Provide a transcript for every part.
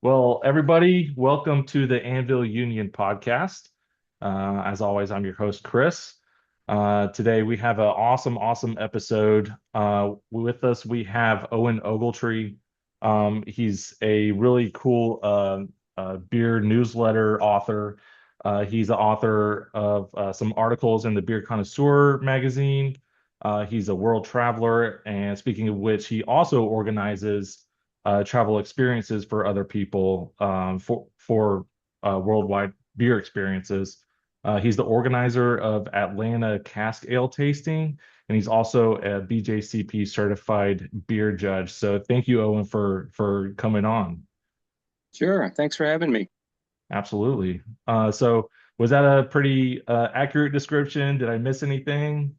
Well, everybody, welcome to the Anvil Union podcast. As always, I'm your host, Chris. Today we have an awesome episode. With us, we have Owen Ogletree. He's a really cool beer newsletter author. He's the author of some articles in the Beer Connoisseur magazine. He's a world traveler, and speaking of which, he also organizes travel experiences for other people for worldwide beer experiences. He's the organizer of Atlanta Cask Ale Tasting, and he's also a BJCP certified beer judge. So thank you, Owen, for coming on. Sure. Thanks for having me. Absolutely. So was that a pretty accurate description? Did I miss anything?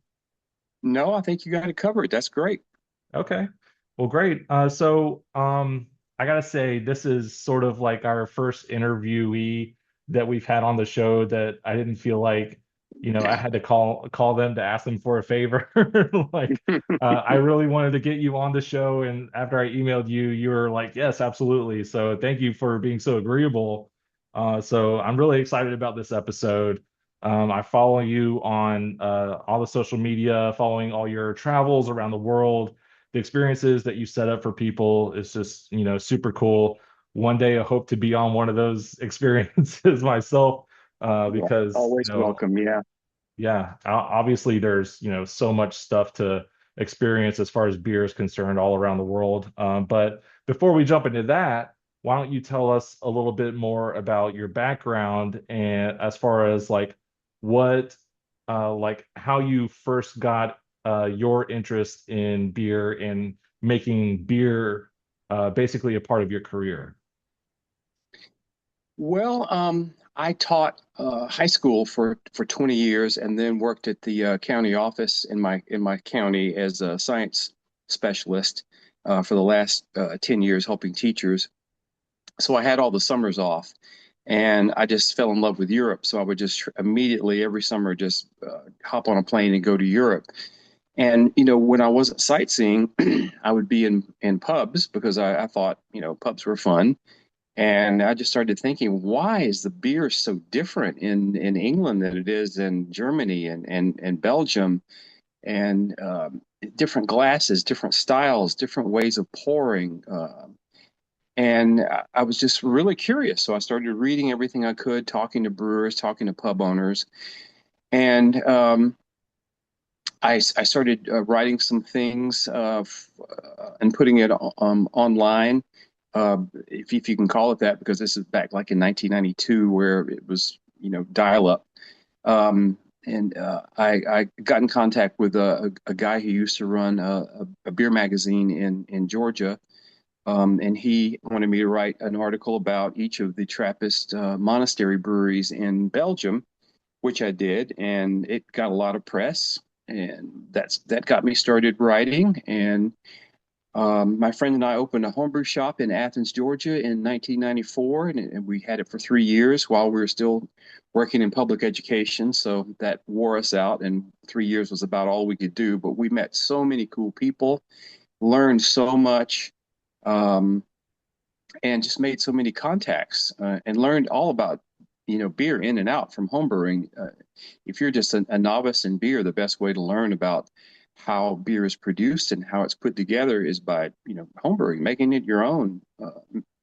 No, I think you got it covered. That's great. Okay. Well, great. So I gotta say, this is sort of like our first interviewee that we've had on the show that I didn't feel like, I had to call them to ask them for a favor. Like, I really wanted to get you on the show, and after I emailed you, you were like, "Yes, absolutely." So thank you for being so agreeable. So I'm really excited about this episode. I follow you on all the social media, following all your travels around the world. The experiences that you set up for people is just, super cool. One day I hope to be on one of those experiences myself, Well, because, always welcome. Yeah. yeah, obviously there's, so much stuff to experience as far as beer is concerned all around the world. But before we jump into that, why don't you tell us a little bit more about your background and as far as what, like how you first got your interest in beer and making beer basically a part of your career. Well, I taught high school for 20 years and then worked at the county office in my county as a science specialist for the last 10 years helping teachers. So I had all the summers off and I just fell in love with Europe. So I would just immediately every summer just hop on a plane and go to Europe. And when I wasn't sightseeing, I would be in pubs because I thought pubs were fun. And I just started thinking, why is the beer so different in England than it is in Germany and Belgium, and different glasses, different styles, different ways of pouring. And I was just really curious. So I started reading everything I could, talking to brewers, talking to pub owners, and I started writing some things and putting it online, if you can call it that, because this is back like in 1992 where it was, dial up. And I got in contact with a guy who used to run a beer magazine in Georgia. And he wanted me to write an article about each of the Trappist monastery breweries in Belgium, which I did, and it got a lot of press, and that got me started writing. And my friend and I opened a homebrew shop in Athens, Georgia, in 1994, and we had it for 3 years while we were still working in public education. So that wore us out, and 3 years was about all we could do. But we met so many cool people, learned so much, um, and just made so many contacts and learned all about beer in and out from homebrewing. If you're just a novice in beer, the best way to learn about how beer is produced and how it's put together is by homebrewing, making it your own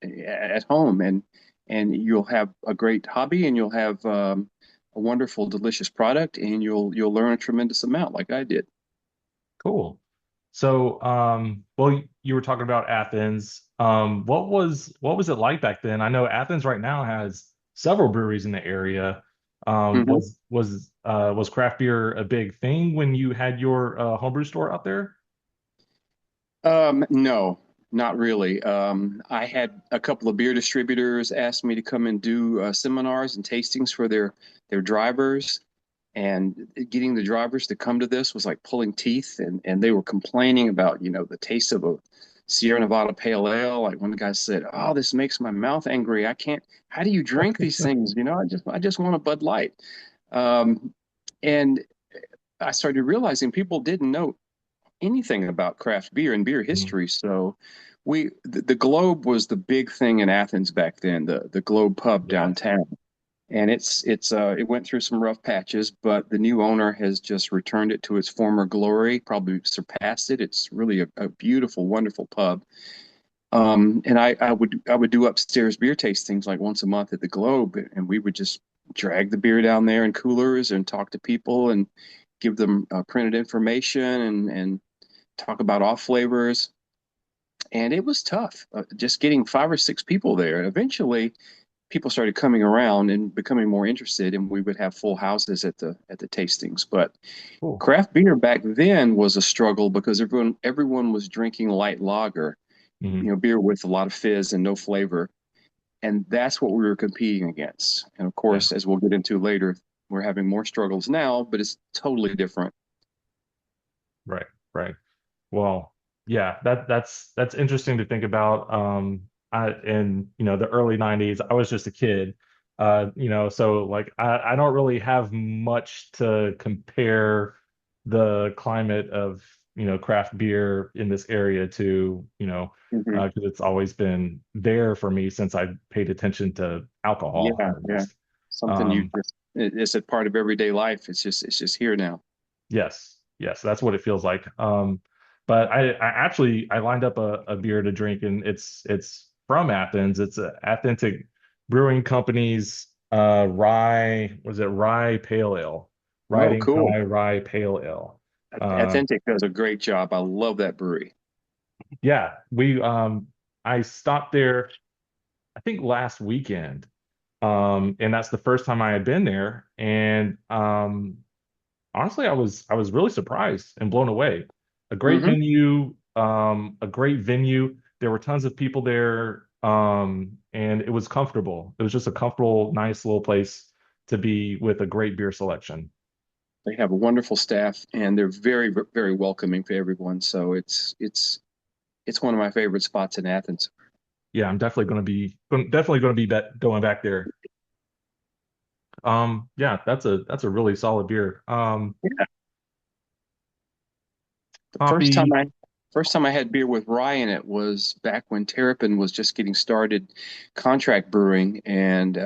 at home, and you'll have a great hobby, and you'll have a wonderful, delicious product, and you'll learn a tremendous amount, like I did. Cool. So, well, you were talking about Athens. What was it like back then? I know Athens right now has several breweries in the area. Mhm. Was craft beer a big thing when you had your homebrew store out there? No, not really. I had a couple of beer distributors ask me to come and do seminars and tastings for their drivers, and getting the drivers to come to this was like pulling teeth, and they were complaining about, the taste of a Sierra Nevada Pale Ale. Like one guy said, "Oh, this makes my mouth angry. I can't. How do you drink these things? I just want a Bud Light." Um, and I started realizing people didn't know anything about craft beer and beer Mhm. history. So The Globe was the big thing in Athens back then, the Globe pub Yeah. downtown. And it went through some rough patches, but the new owner has just returned it to its former glory, probably surpassed it. It's really a beautiful, wonderful pub. And I would do upstairs beer tastings like once a month at the Globe, and we would just drag the beer down there in coolers and talk to people and give them printed information and talk about off flavors. And it was tough, just getting 5 or 6 people there. Eventually, people started coming around and becoming more interested, and we would have full houses at the tastings. But Cool. craft beer back then was a struggle because everyone was drinking light lager, Hmm. beer with a lot of fizz and no flavor, and that's what we were competing against. And of Yeah. course, as we'll get into later, we're having more struggles now, but it's totally different. Right. Right. Well, yeah, that's interesting to think about. In the early 90s, I was just a kid. So like I don't really have much to compare the climate of, craft beer in this area to, Hmm. because it's always been there for me since I paid attention to alcohol, Yeah, at yeah. least. Something you Um, just it's a part of everyday life. It's just here now. Yes, yes, that's what it feels like. But I lined up a beer to drink, and it's from Athens. It's a Authentic Brewing Company's rye pale ale, Oh, riding cool. high rye pale ale. Authentic does a great job. I love that brewery. Yeah, we I stopped there I think last weekend. And that's the first time I had been there, and honestly, I was really surprised and blown away. A great Hmm. venue, a great venue. There were tons of people there, and it was comfortable. It was just a comfortable, nice little place to be with a great beer selection. They have a wonderful staff, and they're very, very welcoming for everyone. So it's one of my favorite spots in Athens. Yeah, I'm definitely going to be going back there. Yeah, that's a really solid beer. The Hoppy. first time I had beer with rye in it was back when Terrapin was just getting started contract brewing, and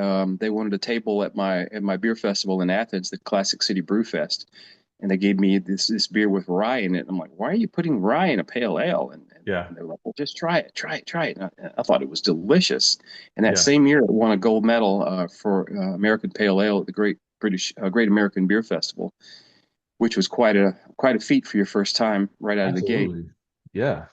they wanted a table at my beer festival in Athens, the Classic City Brew Fest, and they gave me this beer with rye in it. I'm like, why are you putting rye in a pale ale? Yeah, And they were like, well, just try it, try it, try it. And I thought it was delicious. And that yeah. same year, it won a gold medal for American Pale Ale at the Great American Beer Festival, which was quite a feat for your first time right out of the gate. Absolutely. Yeah.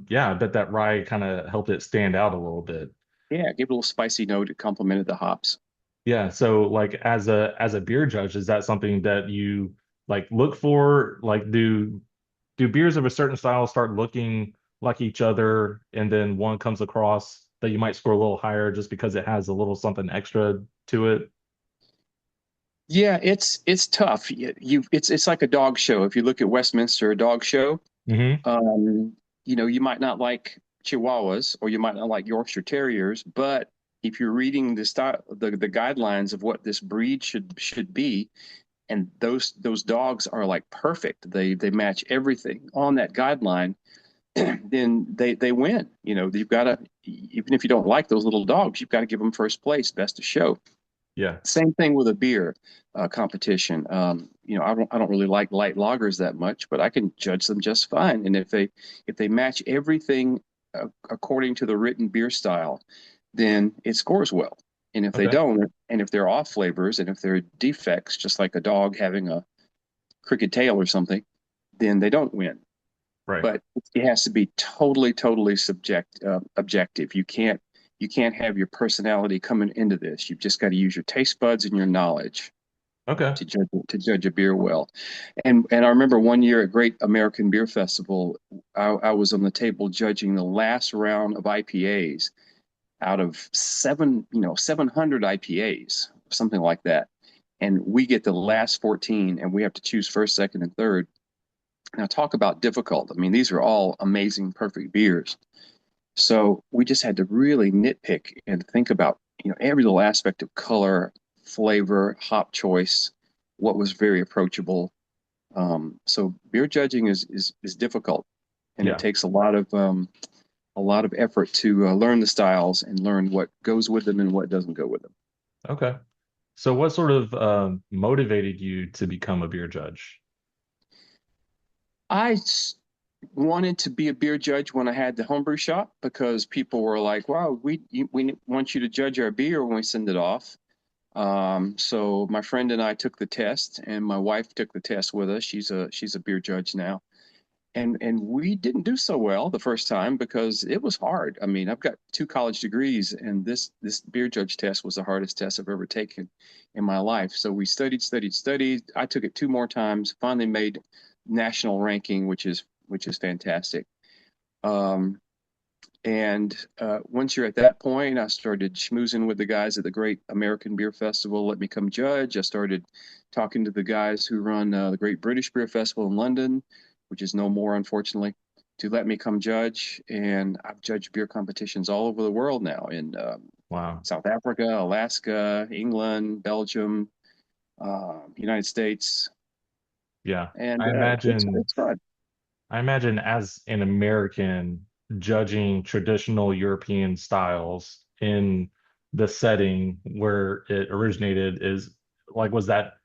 Yeah, I bet that rye kind of helped it stand out a little bit. Yeah, gave it a little spicy note. It complemented the hops. Yeah, so like as a beer judge, is that something that you like look for? Like do beers of a certain style start looking like each other and then one comes across that you might score a little higher just because it has a little something extra to it? Yeah, it's tough. It's like a dog show. If you look at Westminster, a dog show, Hmm. um, you might not like Chihuahuas or you might not like Yorkshire Terriers, but if you're reading the guidelines of what this breed should be, and those dogs are like perfect, they match everything on that guideline, then they win. You've got to, even if you don't like those little dogs, you've got to give them first place, best of show. Yeah. Same thing with a beer competition. I don't really like light lagers that much, but I can judge them just fine. And if they match everything according to the written beer style, then it scores well. And if they Okay. don't, and if they're off flavors, and if they're defects, just like a dog having a crooked tail or something, then they don't win. Right. But it has to be totally, totally objective. You can't have your personality coming into this. You've just got to use your taste buds and your knowledge Okay. to judge a beer well. And I remember one year at Great American Beer Festival, I was on the table judging the last round of IPAs out of 700 IPAs, something like that. And we get the last 14, and we have to choose first, second, and third. Now, talk about difficult. I mean, these are all amazing, perfect beers. So we just had to really nitpick and think about, every little aspect of color, flavor, hop choice, what was very approachable. So beer judging is difficult, and it Yeah. takes a lot of a lot of effort to learn the styles and learn what goes with them and what doesn't go with them. Okay. So what sort of motivated you to become a beer judge? I wanted to be a beer judge when I had the homebrew shop because people were like, "Wow, we want you to judge our beer when we send it off." So my friend and I took the test, and my wife took the test with us. She's a beer judge now, and we didn't do so well the first time because it was hard. I mean, I've got two college degrees, and this beer judge test was the hardest test I've ever taken in my life. So we studied. I took it two more times. Finally made national ranking, which is fantastic. Um, and once you're at that point, I started schmoozing with the guys at the Great American Beer Festival. Let me come judge. I started talking to the guys who run the Great British Beer Festival in London, which is no more, unfortunately, to let me come judge. And I've judged beer competitions all over the world now in Wow. South Africa, Alaska, England, Belgium, United States, Yeah. and I it's imagine it's fun. I imagine as an American judging traditional European styles in the setting where it originated is like, was that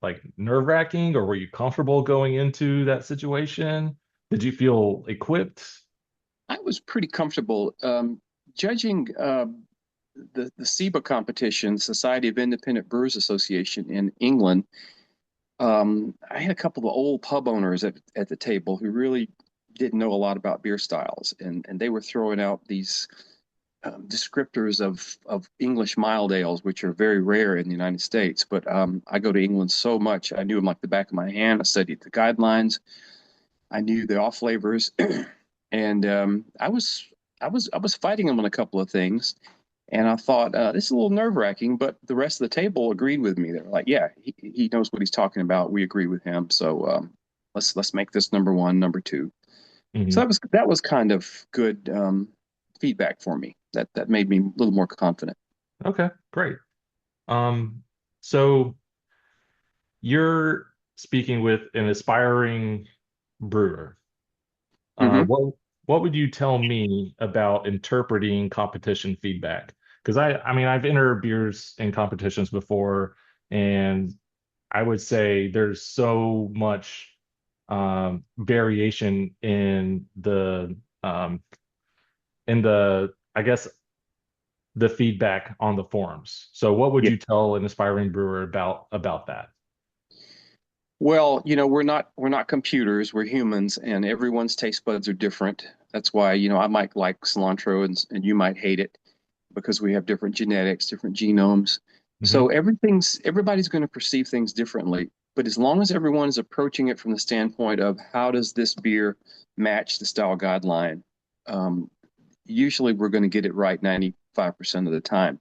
like nerve-wracking, or were you comfortable going into that situation? Did you feel equipped? I was pretty comfortable judging the SIBA competition, Society of Independent Brewers Association in England. I had a couple of old pub owners at the table who really didn't know a lot about beer styles, and they were throwing out these descriptors of English mild ales, which are very rare in the United States. But I go to England so much, I knew them like the back of my hand. I studied the guidelines. I knew the off flavors, and I was fighting him on a couple of things, and I thought this is a little nerve wracking, but the rest of the table agreed with me. They were like, "Yeah, he knows what he's talking about. We agree with him. So let's make this number one, number two." So Mhm. that was kind of good feedback for me. That made me a little more confident. Okay, great. Um, so you're speaking with an aspiring brewer. Hmm. What would you tell me about interpreting competition feedback? Because I mean I've entered beers in competitions before, and I would say there's so much variation in the I guess the feedback on the forums. So what would Yeah. you tell an aspiring brewer about that? Well, we're not computers. We're humans, and everyone's taste buds are different. That's why, I might like cilantro and you might hate it because we have different genetics, different genomes. So Hmm. everybody's going to perceive things differently. But as long as everyone is approaching it from the standpoint of how does this beer match the style guideline, um, usually we're going to get it right 95% of the time.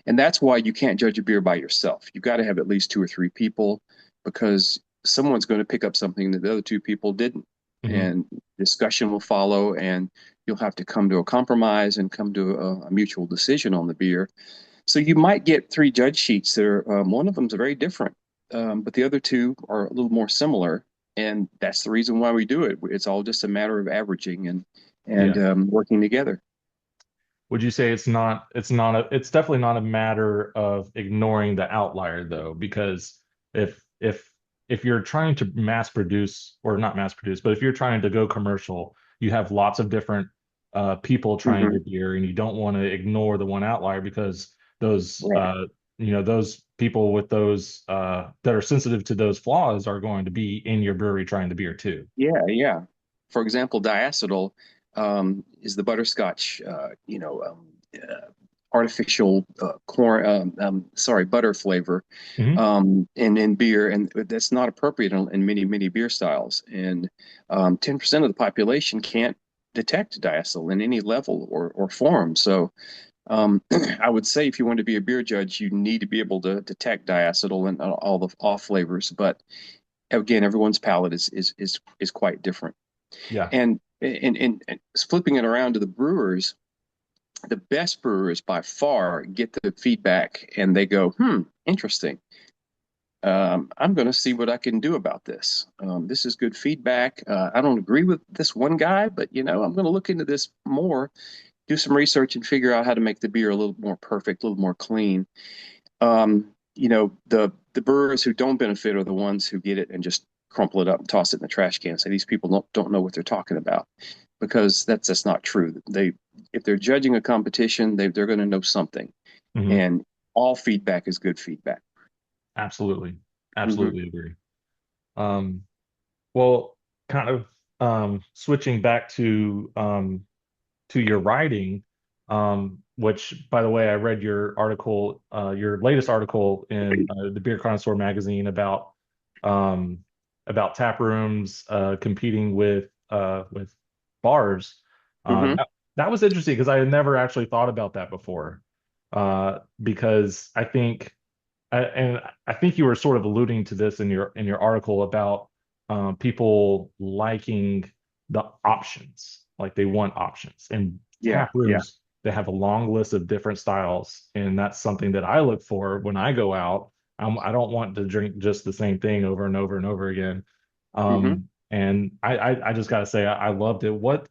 And that's why you can't judge a beer by yourself. You've got to have at least two or three people because someone's going to pick up something that the other two people didn't. Hmm. And discussion will follow, and you'll have to come to a compromise and come to a mutual decision on the beer. So you might get three judge sheets that are, one of them is very different, but the other two are a little more similar. And that's the reason why we do it. It's all just a matter of averaging and Yeah. working together. Would you say it's definitely not a matter of ignoring the outlier though, because if if if you're trying to mass produce, or not mass produce, but if you're trying to go commercial, you have lots of different people trying Hmm. your beer, and you don't want to ignore the one outlier because those Right. those people with those that are sensitive to those flaws are going to be in your brewery trying the beer too. Yeah, yeah. For example, diacetyl is the butterscotch, artificial corn, sorry, butter flavor Hmm. in beer, and that's not appropriate in many, many beer styles. And 10% of the population can't detect diacetyl in any level or form. So I would say if you want to be a beer judge, you need to be able to detect diacetyl and all the off flavors. But again, everyone's palate is quite different. Yeah. And flipping it around to the brewers, the best brewers by far get the feedback and they go, interesting. I'm going to see what I can do about this. This is good feedback. I don't agree with this one guy, but I'm going to look into this more, do some research, and figure out how to make the beer a little more perfect, a little more clean. The brewers who don't benefit are the ones who get it and just crumple it up and toss it in the trash can. Say these people don't know what they're talking about, because that's not true. If they're judging a competition, they're going to know something, Hmm. and all feedback is good feedback. Absolutely. Hmm. Absolutely agree. Um, well, kind of switching back to your writing, which, by the way, I read your article, your latest article in the Beer Connoisseur magazine um, about tap rooms competing with bars. Hmm. That was interesting because I had never actually thought about that before. Because and I think you were sort of alluding to this in your article about people liking the options, like they want options. And Yeah, tap yeah. rooms, they have a long list of different styles, and that's something that I look for when I go out. I don't want to drink just the same thing over and over and over again. Hmm. And I just gotta say I loved it. What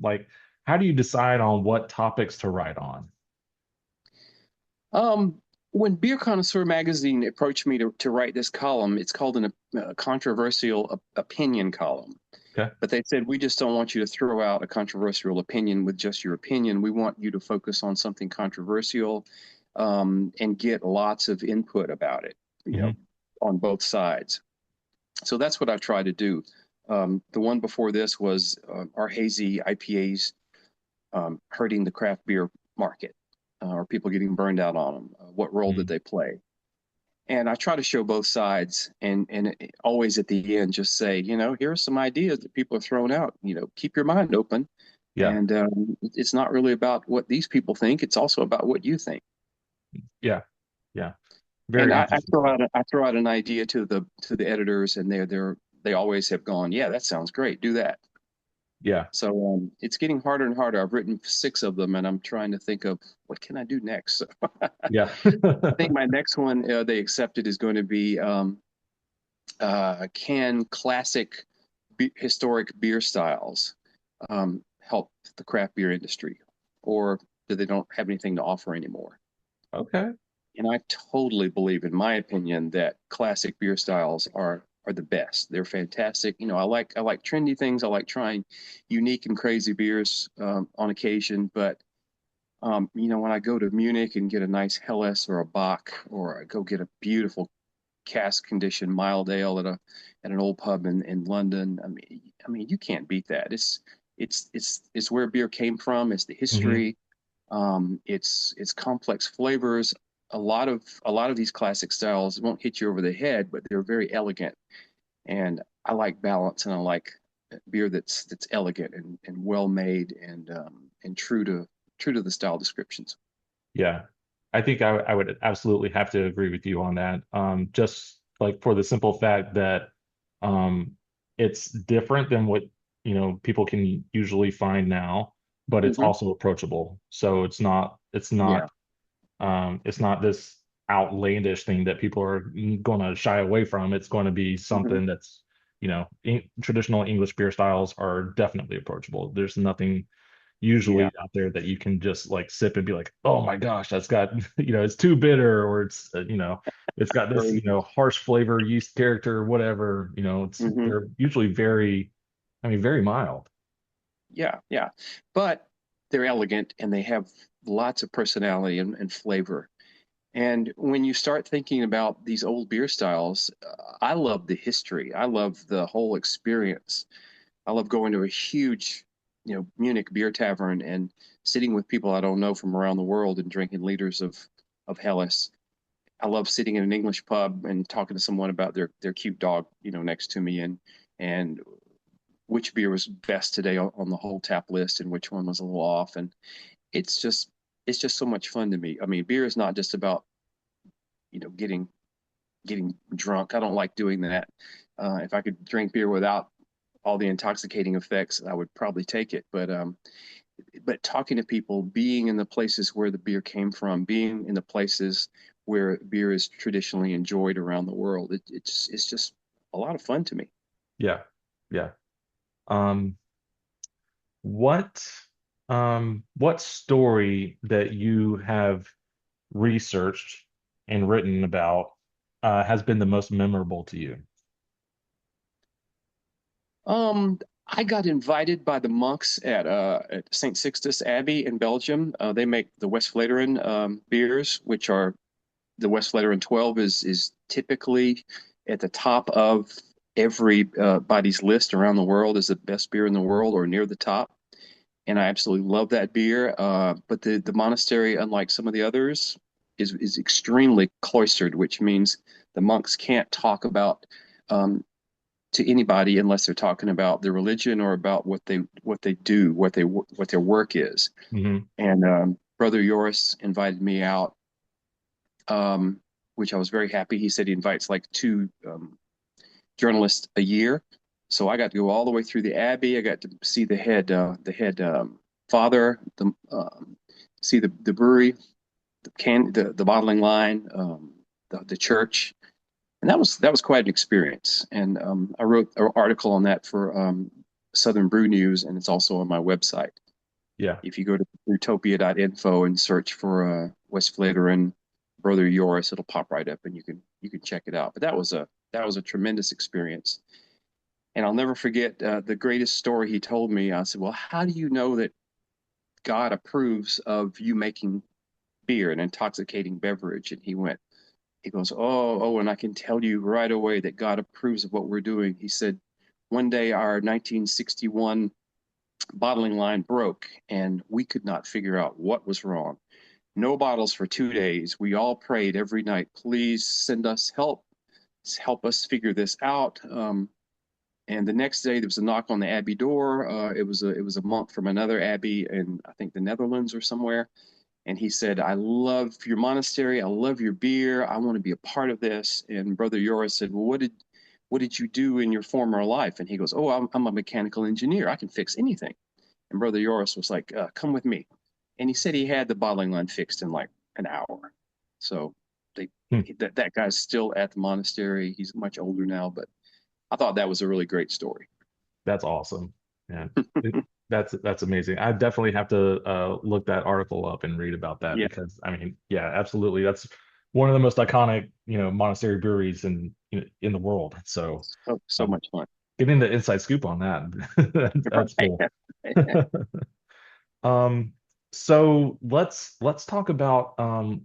like how do you decide on what topics to write on? Um, when Beer Connoisseur magazine approached me to write this column, it's called a controversial opinion column. Okay. But they said, we just don't want you to throw out a controversial opinion with just your opinion. We want you to focus on something controversial, and get lots of input about it, Hmm. on both sides. So that's what I try to do. The one before this was, are hazy IPAs hurting the craft beer market? Are people getting burned out on them? What role did they play? And I try to show both sides, and always at the end just say, here are some ideas that people are throwing out. Keep your mind open, Yeah. and it's not really about what these people think. It's also about what you think. Yeah. Yeah. And Very I interesting throw stuff. out an idea to the editors, and they always have gone, yeah, that sounds great. Do that. Yeah. So it's getting harder and harder. I've written six of them, and I'm trying to think of what can I do next. So Yeah. I think my next one, they accepted, is going to be, can classic historic beer styles help the craft beer industry, or do they don't have anything to offer anymore? Okay. And I totally believe, in my opinion, that classic beer styles are the best. They're fantastic. I like trendy things. I like trying unique and crazy beers on occasion. But when I go to Munich and get a nice Helles or a Bach, or I go get a beautiful cask-conditioned mild ale at an old pub in London, I mean, you can't beat that. It's where beer came from. It's the Hmm. history. It's complex flavors. A lot of these classic styles won't hit you over the head, but they're very elegant. And I like balance, and I like beer that's elegant and well made, and true to the style descriptions. Yeah. I think I would absolutely have to agree with you on that. Just like for the simple fact that um, it's different than what, people can usually find now, but it's Hmm. also approachable. So Yeah. it's not this outlandish thing that people are going to shy away from. It's going to be Hmm. something that's, traditional English beer styles are definitely approachable. There's nothing Yeah. usually out there that you can just like sip and be like, oh my gosh, that's got, it's too bitter, or it's got this, Crazy. harsh flavor, yeast character, whatever, Hmm. they're usually very mild. Yeah. Yeah. But they're elegant, and they have lots of personality and flavor. And when you start thinking about these old beer styles, I love the history. I love the whole experience. I love going to a huge, Munich beer tavern and sitting with people I don't know from around the world and drinking liters of Helles. I love sitting in an English pub and talking to someone about their cute dog, next to me, and which beer was best today on the whole tap list, and which one was a little off. And it's just it's just so much fun to me. I mean, beer is not just about, getting drunk. I don't like doing that. If I could drink beer without all the intoxicating effects, I would probably take it. But talking to people, being in the places where the beer came from, being in the places where beer is traditionally enjoyed around the world. It's just a lot of fun to me. Yeah. Yeah. Um, what what story that you have researched and written about has been the most memorable to you? Um, I got invited by the monks at St. Sixtus Abbey in Belgium. They make the Westvleteren beers, which are the Westvleteren 12 is typically at the top of every body's list around the world as the best beer in the world or near the top. And I absolutely love that beer. But the monastery, unlike some of the others, is extremely cloistered, which means the monks can't talk about um, to anybody unless they're talking about their religion or about what they do, what their work is. Hmm. And Brother Joris invited me out, um, which I was very happy. He said he invites like two journalists a year, so I got to go all the way through the Abbey. I got to see the head father, see the brewery, the bottling line, the church, and that was quite an experience. And I wrote an article on that for Southern Brew News, and it's also on my website. Yeah. If you go to brewtopia.info and search for West Flateren Brother Yoris, it'll pop right up, and you can check it out. But that was a tremendous experience, and I'll never forget the greatest story he told me. I said, "Well, how do you know that God approves of you making beer, an intoxicating beverage?" And he goes, "Oh, and I can tell you right away that God approves of what we're doing." He said, "One day our 1961 bottling line broke, and we could not figure out what was wrong. No bottles for 2 days. We all prayed every night, please send us help, help us figure this out." And the next day there was a knock on the abbey door. It was a monk from another abbey in, I think, the Netherlands or somewhere. And he said, "I love your monastery. I love your beer. I want to be a part of this." And Brother Yoris said, "Well, what did you do in your former life?" And he goes, "Oh, I'm a mechanical engineer. I can fix anything." And Brother Yoris was like, "Come with me." And he said he had the bottling line fixed in like an hour. So they Hmm. that guy's still at the monastery. He's much older now, but I thought that was a really great story. That's awesome. Yeah. That's amazing. I definitely have to look that article up and read about that Yeah, because I mean, yeah, absolutely. That's one of the most iconic, monastery breweries in the world. So so um, much fun. getting the inside scoop on that, that's cool. Um, so let's talk about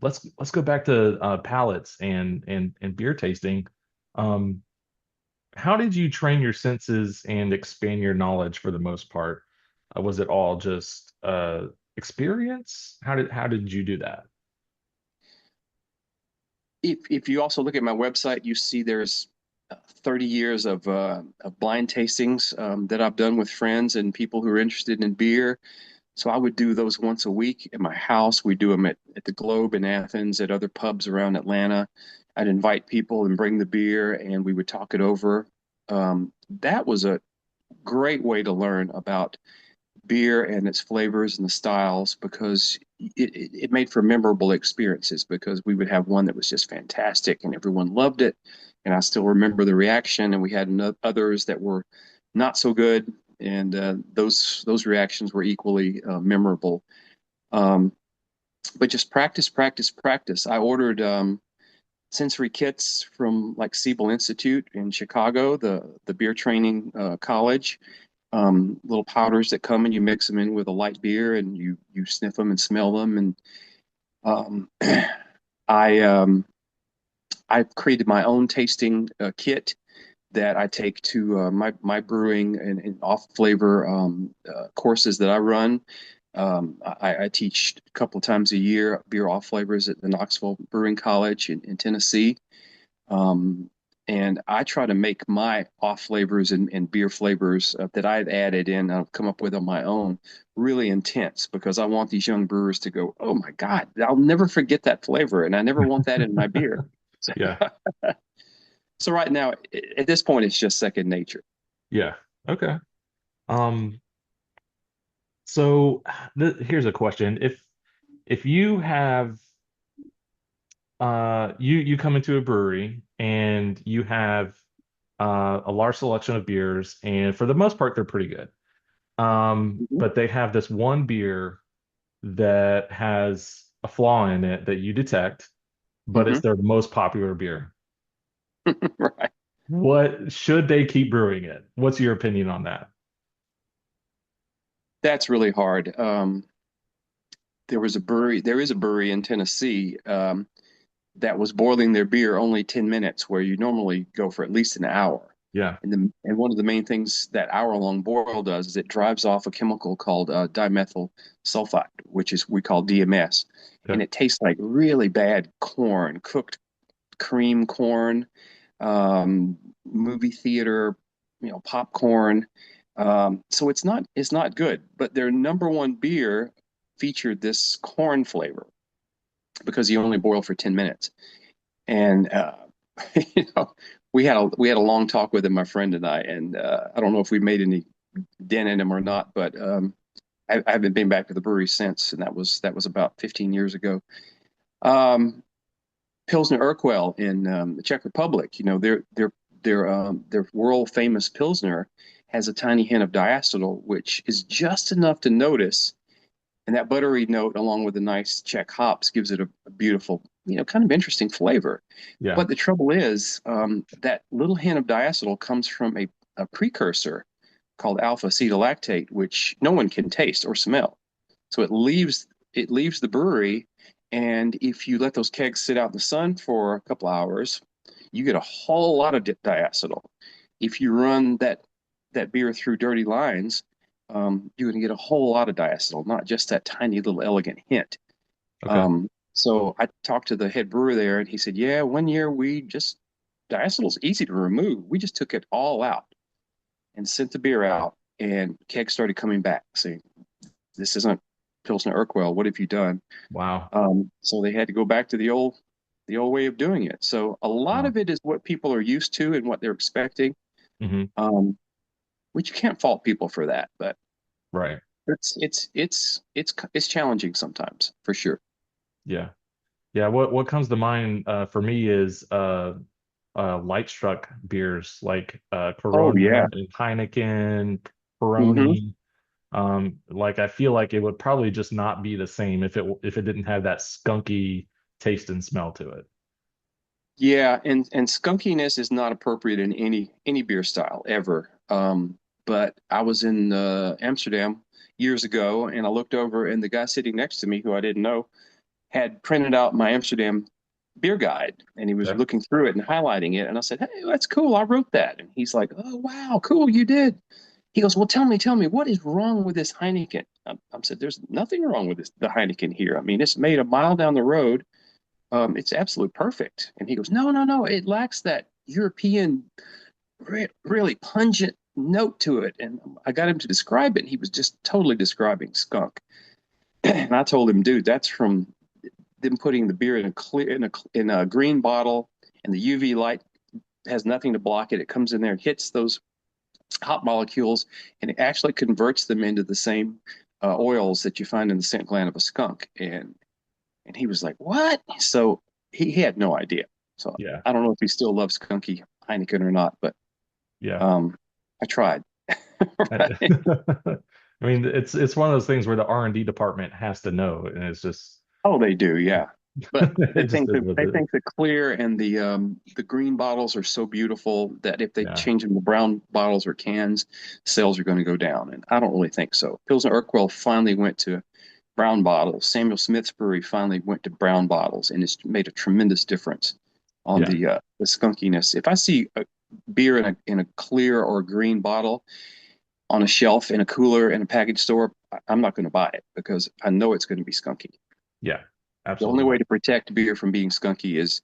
let's go back to palates and beer tasting. Um, how did you train your senses and expand your knowledge for the most part? Was it all just experience? How did you do that? If you also look at my website, you see there's 30 years of blind tastings that I've done with friends and people who are interested in beer. So I would do those once a week at my house. We do them at the Globe in Athens, at other pubs around Atlanta. I'd invite people and bring the beer, and we would talk it over. That was a great way to learn about beer and its flavors and the styles because it made for memorable experiences because we would have one that was just fantastic and everyone loved it. And I still remember the reaction, and we had others that were not so good. And those reactions were equally memorable. Um, but just practice, practice, practice. I ordered sensory kits from like Siebel Institute in Chicago, the beer training college. Little powders that come and you mix them in with a light beer and you sniff them and smell them. And um, I I've created my own tasting kit that I take to my brewing and off flavor courses that I run. I teach a couple of times a year beer off flavors at the Knoxville Brewing College in Tennessee. Um, and I try to make my off flavors and beer flavors that I've added in, I've come up with on my own, really intense because I want these young brewers to go, "Oh my God, I'll never forget that flavor, and I never want that in my beer." So, Yeah. so right now, at this point, it's just second nature. Yeah. Okay. Um, so here's a question. If you have you come into a brewery and you have a large selection of beers, and for the most part, they're pretty good. Mhm. But they have this one beer that has a flaw in it that you detect, but it's Hmm. their most popular beer. Right. What should they keep brewing it? What's your opinion on that? That's really hard. There is a brewery in Tennessee that was boiling their beer only 10 minutes, where you normally go for at least an hour. Yeah. And one of the main things that hour-long boil does is it drives off a chemical called dimethyl sulfide, which is we call DMS. And Okay. it tastes like really bad corn, cooked cream corn, movie theater, popcorn. So it's not good. But their number one beer featured this corn flavor because you only boil for 10 minutes. And you know, we had a long talk with him, my friend and I, and I don't know if we made any dent in him or not, but I haven't been back to the brewery since, and that was about 15 years ago. Um, Pilsner Urquell in the Czech Republic, their world famous Pilsner has a tiny hint of diacetyl, which is just enough to notice, and that buttery note, along with the nice Czech hops, gives it a beautiful, kind of interesting flavor. Yeah. But the trouble is, that little hint of diacetyl comes from a precursor called alpha acetylactate, which no one can taste or smell. So it leaves the brewery, and if you let those kegs sit out in the sun for a couple hours, you get a whole lot of diacetyl. If you run that beer through dirty lines, you're going to get a whole lot of diacetyl, not just that tiny little elegant hint. Okay. So I talked to the head brewer there, and he said, "Yeah, one year we just diacetyl's easy to remove. We just took it all out and sent the beer out, and kegs started coming back saying, 'This isn't Pilsner Urquell. What have you done?'" Wow. So they had to go back to the old way of doing it. So a lot Wow. of it is what people are used to and what they're expecting, Hmm. um, which you can't fault people for that, but Right. it's challenging sometimes for sure. Yeah. Yeah. What comes to mind for me is light struck beers like Oh Corona yeah. and Heineken, Hmm. Peroni. Like I feel like it would probably just not be the same if it didn't have that skunky taste and smell to it. Yeah, and skunkiness is not appropriate in any beer style ever. But I was in Amsterdam years ago, and I looked over, and the guy sitting next to me, who I didn't know, had printed out my Amsterdam beer guide, and he was Okay. looking through it and highlighting it. And I said, "Hey, that's cool. I wrote that." And he's like, "Oh, wow, cool, you did." He goes, "Well, tell me, what is wrong with this Heineken?" I said, "There's nothing wrong with the Heineken here. I mean, it's made a mile down the road. It's absolutely perfect." And he goes, "No, no, no, it lacks that European, really pungent note to it." And I got him to describe it. And he was just totally describing skunk. And I told him, "Dude, that's from them putting the beer in a clear in a green bottle, and the UV light has nothing to block it. It comes in there and hits those hot molecules, and it actually converts them into the same oils that you find in the scent gland of a skunk." And he was like, "What?" So he had no idea. So Yeah. I don't know if he still loves skunky Heineken or not, but Yeah. um, I tried. I Right? I mean, it's one of those things where the R&D department has to know, and it's just Oh, they do, yeah. But it just is what they it is. think the clear and the green bottles are so beautiful that if they Yeah. change them to brown bottles or cans, sales are going to go down. And I don't really think so. Pilsner Urquell finally went to brown bottles. Samuel Smith's brewery finally went to brown bottles, and it's made a tremendous difference on Yeah. the skunkiness. If I see a beer in a clear or green bottle on a shelf in a cooler in a package store, I'm not going to buy it because I know it's going to be skunky. Yeah. The only way Absolutely. to protect beer from being skunky is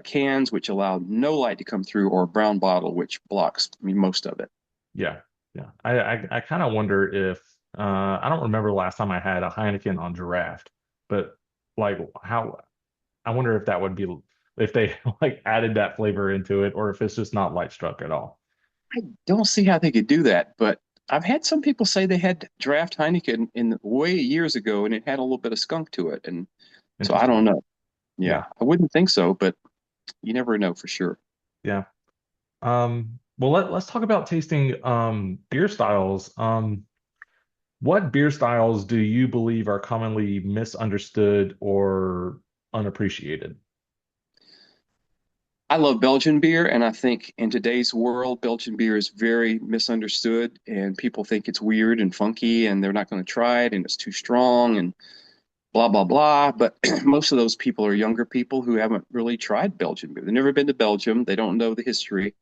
cans, which allow no light to come through, or a brown bottle, which blocks, I mean, most of it. Yeah. Yeah. I kind of wonder if I don't remember the last time I had a Heineken on draft, but like how I wonder if that would be if they like added that flavor into it or if it's just not light struck at all. I don't see how they could do that, but I've had some people say they had draft Heineken in way years ago, and it had a little bit of skunk to it, and so I don't Interesting. know. Yeah, Yeah. I wouldn't think so, but you never know for sure. Yeah. Well, let's talk about tasting beer styles. What beer styles do you believe are commonly misunderstood or unappreciated? I love Belgian beer, and I think in today's world, Belgian beer is very misunderstood, and people think it's weird and funky, and they're not going to try it, and it's too strong, and blah blah blah. But most of those people are younger people who haven't really tried Belgian beer. They've never been to Belgium. They don't know the history.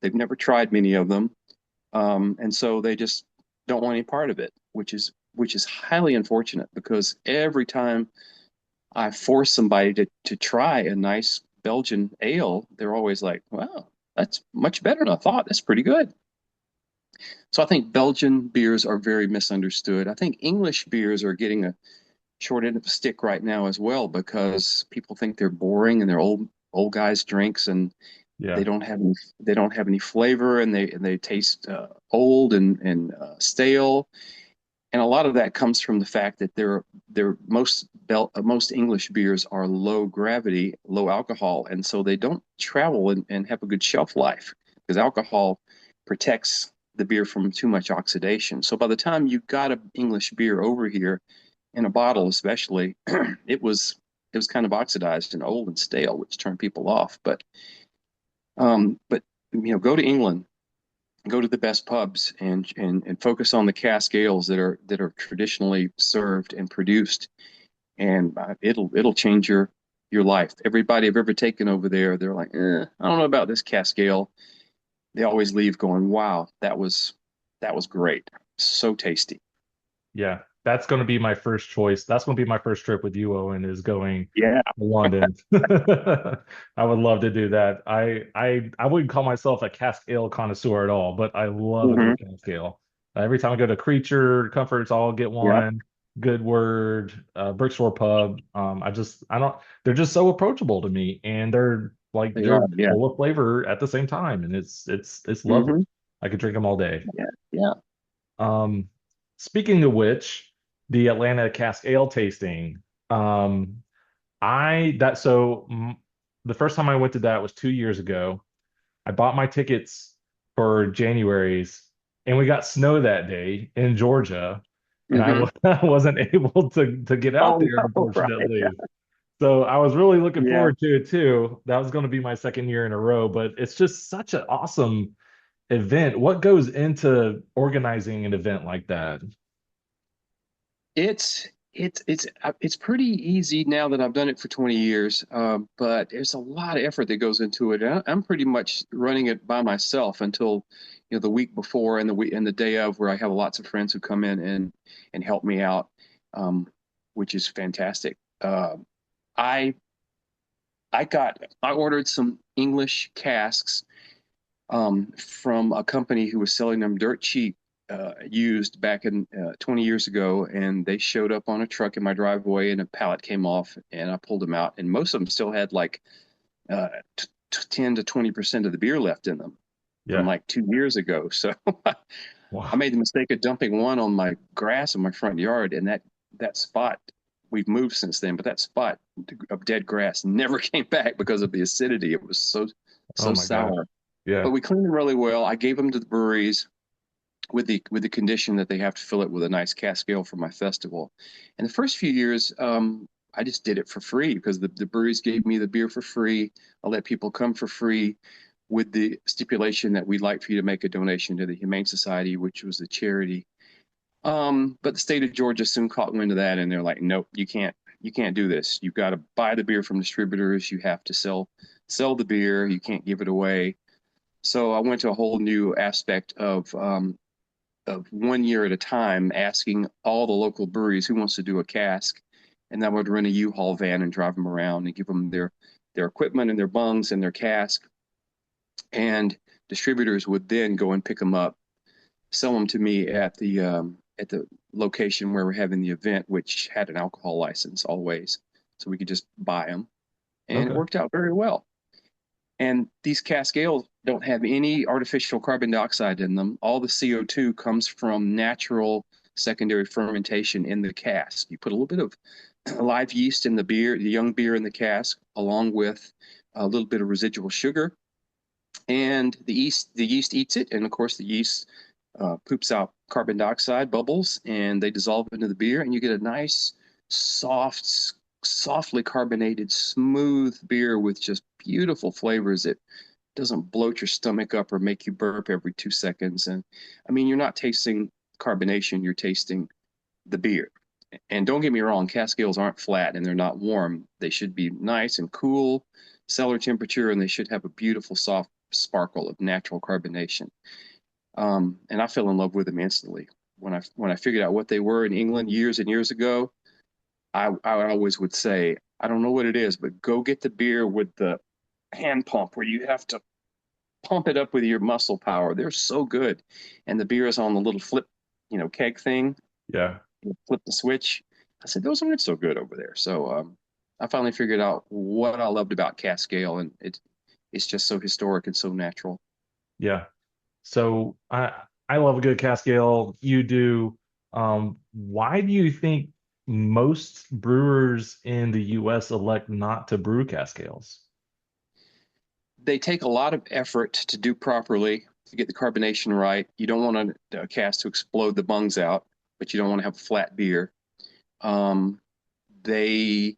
They've never tried many of them, and so they just don't want any part of it, which is highly unfortunate because every time I force somebody to try a nice Belgian ale, they're always like, "Wow, that's much better than I thought. That's pretty good." So I think Belgian beers are very misunderstood. I think English beers are getting a short end of the stick right now as well because people think they're boring and they're old guys drinks and they Yeah. don't have any they don't have any flavor and they taste old and stale. And a lot of that comes from the fact that most English beers are low gravity, low alcohol, and so they don't travel and have a good shelf life because alcohol protects the beer from too much oxidation. So by the time you got an English beer over here in a bottle, especially, it was it was kind of oxidized and old and stale, which turned people off. But go to England, go to the best pubs and focus on the cask ales that are traditionally served and produced, and it'll change your life. Everybody I've ever taken over there, they're like, I don't know about this cask ale. They always leave going, wow, that was great, so tasty. Yeah, that's going to be my first choice. That's going to be my first trip with you, Owen, is going Yeah. to London. I would love to do that. I wouldn't call myself a cask ale connoisseur at all, but I love a Hmm. good cask ale. Every time I go to Creature, Comforts, I'll get Yeah. one. Good Word, Brickshore Pub. I don't. They're just so approachable to me, and They are. they're Yeah. full of flavor at the same time, and it's lovely. Hmm. I could drink them all day. Yeah. Yeah. Um, Speaking of which, the Atlanta Cask Ale Tasting. Um, I that so mm, the first time I went to that was 2 years ago. I bought my tickets for January's, and we got snow that day in Georgia, and Hmm. I wasn't able to get out Oh there, no, right. unfortunately. So I was really looking Yeah. forward to it too. That was going to be my second year in a row, but it's just such an awesome event. What goes into organizing an event like that? It's pretty easy now that I've done it for 20 years, but there's a lot of effort that goes into it. I'm pretty much running it by myself until the week before and the day of, where I have lots of friends who come in and help me out, um, which is fantastic. I I ordered some English casks from a company who was selling them dirt cheap, used back in 20 years ago, and they showed up on a truck in my driveway, and a pallet came off, and I pulled them out, and most of them still had like uh, 10 to 20% of the beer left in them from Yeah. like 2 years ago. So I Wow. made the mistake of dumping one on my grass in my front yard, and that spot. We've moved since then, but that spot of dead grass never came back because of the acidity. It was Oh so my gosh. sour. Yeah. But we cleaned them really well. I gave them to the breweries with the condition that they have to fill it with a nice cask ale for my festival. And the first few years, I just did it for free because the breweries gave me the beer for free. I let people come for free with the stipulation that we'd like for you to make a donation to the Humane Society, which was a charity. But the state of Georgia soon caught wind of that, and they're like, "Nope, you can't do this. You've got to buy the beer from distributors. You have to sell the beer. You can't give it away." So I went to a whole new aspect of 1 year at a time, asking all the local breweries who wants to do a cask, and I would rent a U-Haul van and drive them around and give them their equipment and their bungs and their cask, and distributors would then go and pick them up, sell them to me at the location where we're having the event, which had an alcohol license always, so we could just buy them, and it Okay. worked out very well. And these cask ales don't have any artificial carbon dioxide in them. All the CO2 comes from natural secondary fermentation in the cask. You put a little bit of live yeast in the beer, the young beer in the cask, along with a little bit of residual sugar. And the yeast eats it, and of course the yeast poops out carbon dioxide bubbles, and they dissolve into the beer, and you get a nice, soft, softly carbonated, smooth beer with just beautiful flavors that doesn't bloat your stomach up or make you burp every 2 seconds. And I mean, you're not tasting carbonation, you're tasting the beer. And don't get me wrong, cask ales aren't flat and they're not warm. They should be nice and cool, cellar temperature, and they should have a beautiful, soft sparkle of natural carbonation. And I fell in love with them instantly. When I figured out what they were in England years and years ago, I always would say, I don't know what it is, but go get the beer with the hand pump where you have to pump it up with your muscle power. They're so good. And the beer is on the little flip, keg thing. Yeah. You flip the switch. I said, those aren't so good over there. So I finally figured out what I loved about cask ale, and it's just so historic and so natural. Yeah. So I love a good cask ale. You do. Why do you think most brewers in the US elect not to brew cask ales? They take a lot of effort to do properly, to get the carbonation right. You don't want a cask to explode the bungs out, but you don't want to have a flat beer. Um, they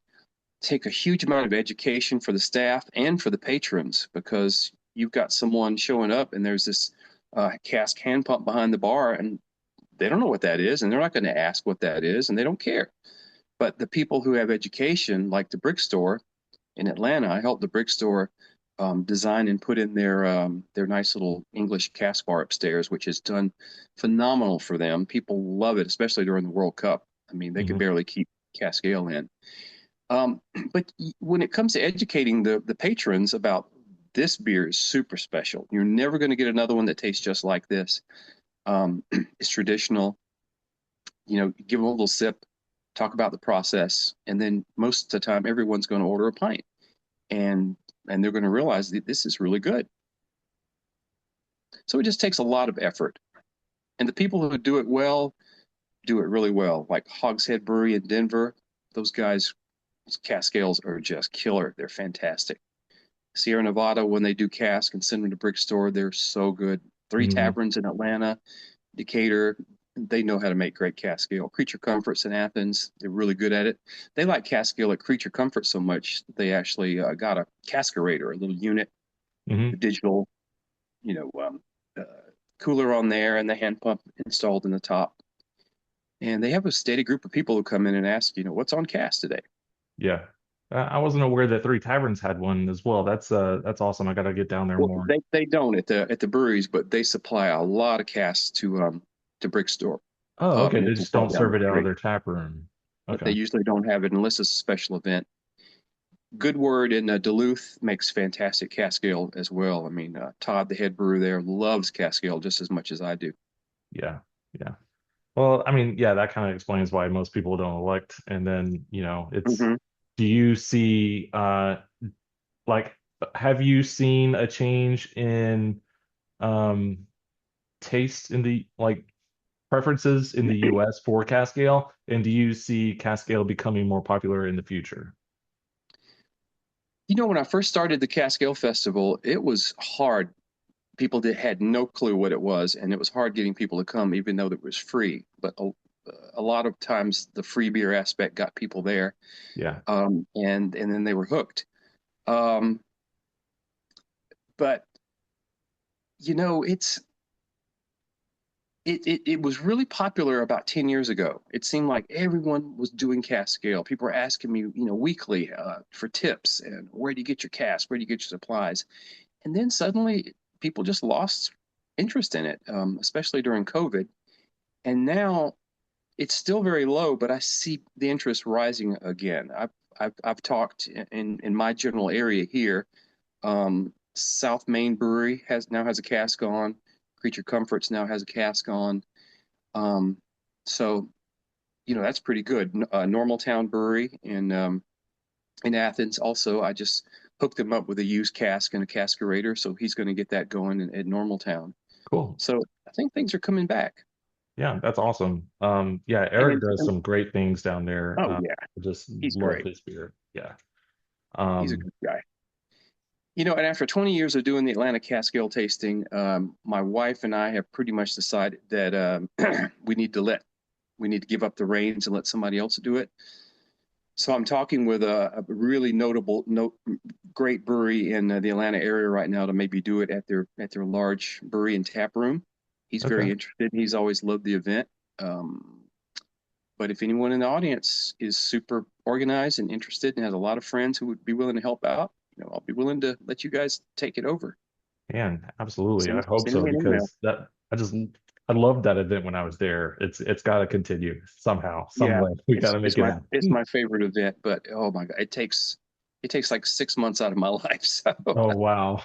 take a huge amount of education for the staff and for the patrons, because you've got someone showing up and there's this cask hand pump behind the bar, and they don't know what that is, and they're not going to ask what that is, and they don't care. But the people who have education, like the brick store in Atlanta, I helped the brick store design and put in their nice little English cask bar upstairs, which has done phenomenal for them. People love it, especially during the World Cup. I mean, they could Hmm. barely keep cask ale in. Um, but when it comes to educating the patrons about, this beer is super special. You're never going to get another one that tastes just like this. It's traditional. Give them a little sip, talk about the process, and then most of the time, everyone's going to order a pint, and and they're going to realize that this is really good. So it just takes a lot of effort, and the people who do it really well. Like Hogshead Brewery in Denver, those guys, cask ales are just killer. They're fantastic. Sierra Nevada, when they do cask and send them to brick store, they're so good. Three Hmm. Taverns in Atlanta, Decatur, they know how to make great cask ale. Creature Comforts in Athens, they're really good at it. They like cask ale at Creature Comfort so much they actually got a caskerator, a little unit, Hmm. the digital, you know, um, uh, cooler on there, and the hand pump installed in the top. And they have a steady group of people who come in and ask, what's on cast today? Yeah. I wasn't aware that Three Taverns had one as well. That's awesome. I gotta get down there Well, more. they don't at the breweries, but they supply a lot of casks to brick store Oh, okay. They which is just right don't down serve the it out of street. their tap room. But they Okay. usually don't have it unless it's a special event. Good Word in Duluth makes fantastic cask ale as well. I mean, Todd, the head brewer there, loves cask ale just as much as I do. Yeah. Yeah. Well, I mean, yeah, that kind of explains why most people don't elect. And then, Hmm. do you see like have you seen a change in um taste in the like preferences in the US for cask ale? And do you see cask ale becoming more popular in the future? When I first started the Cask Ale Festival, it was hard. People that had no clue what it was, and it was hard getting people to come, even though it was free. But a lot of times, the free beer aspect got people there, Yeah. and then they were hooked. Um, but it's it was really popular about 10 years ago. It seemed like everyone was doing cask ale. People were asking me, weekly for tips and where do you get your cask? Where do you get your supplies? And then suddenly people just lost interest in it, especially during COVID. And now it's still very low, but I see the interest rising again. I've talked in my general area here. South Main Brewery now has a cask on. Creature Comforts now has a cask on. Um, so that's pretty good. Normaltown Brewery in Athens also. I just hooked him up with a used cask and a caskerator, so he's going to get that going at Normaltown. Cool. So I think things are coming back. Yeah, that's awesome. Yeah, Eric And does some great things down there. oh yeah, I just he's love great. his beer. Yeah. He's a Um, good guy. And after 20 years of doing the Atlanta Cask Ale Tasting, my wife and I have pretty much decided that we need to give up the reins and let somebody else do it. So I'm talking with a really great brewery in the Atlanta area right now to maybe do it at their large brewery and tap room. He's okay. very interested. He's always loved the event. Um, but if anyone in the audience is super organized and interested and has a lot of friends who would be willing to help out, I'll be willing to let you guys take it over. Man, absolutely. I hope Send so me an email. because I loved that event when I was there. It's got to continue somehow, some Yeah, way. We got to make it it's happen. my favorite event, but oh my God, it takes like 6 months out of my life. So Oh wow.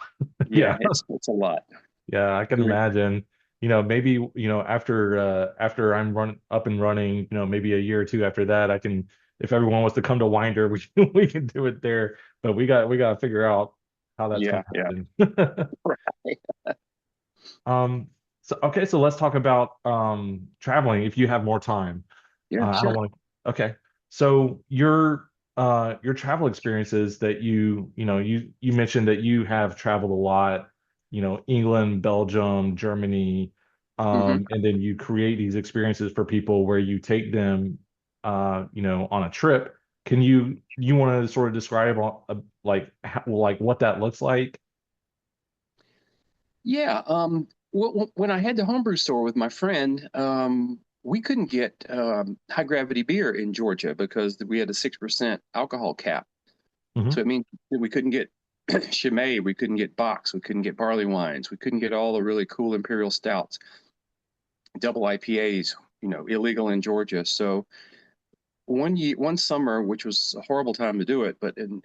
yeah, Yeah. it's a lot. Yeah, I can imagine. Maybe, after I'm run up and running, maybe a year or two after that, I can, if everyone wants to come to Winder, we we can do it there. But we got to figure out how that's Yeah, going yeah. to happen. Um, so let's talk about traveling if you have more time. Yeah, I don't sure. want to. Okay. So your travel experiences that you mentioned that you have traveled a lot, England, Belgium, Germany, Hmm. and then you create these experiences for people where you take them, on a trip. Can you want to sort of describe like what that looks like? Yeah. When I had the homebrew store with my friend, we couldn't get high gravity beer in Georgia because we had a 6% alcohol cap. Hmm. So it means that we couldn't get Chimay, we couldn't get Box, we couldn't get barley wines, we couldn't get all the really cool imperial stouts, double IPAs, illegal in Georgia. So one summer, which was a horrible time to do it, but in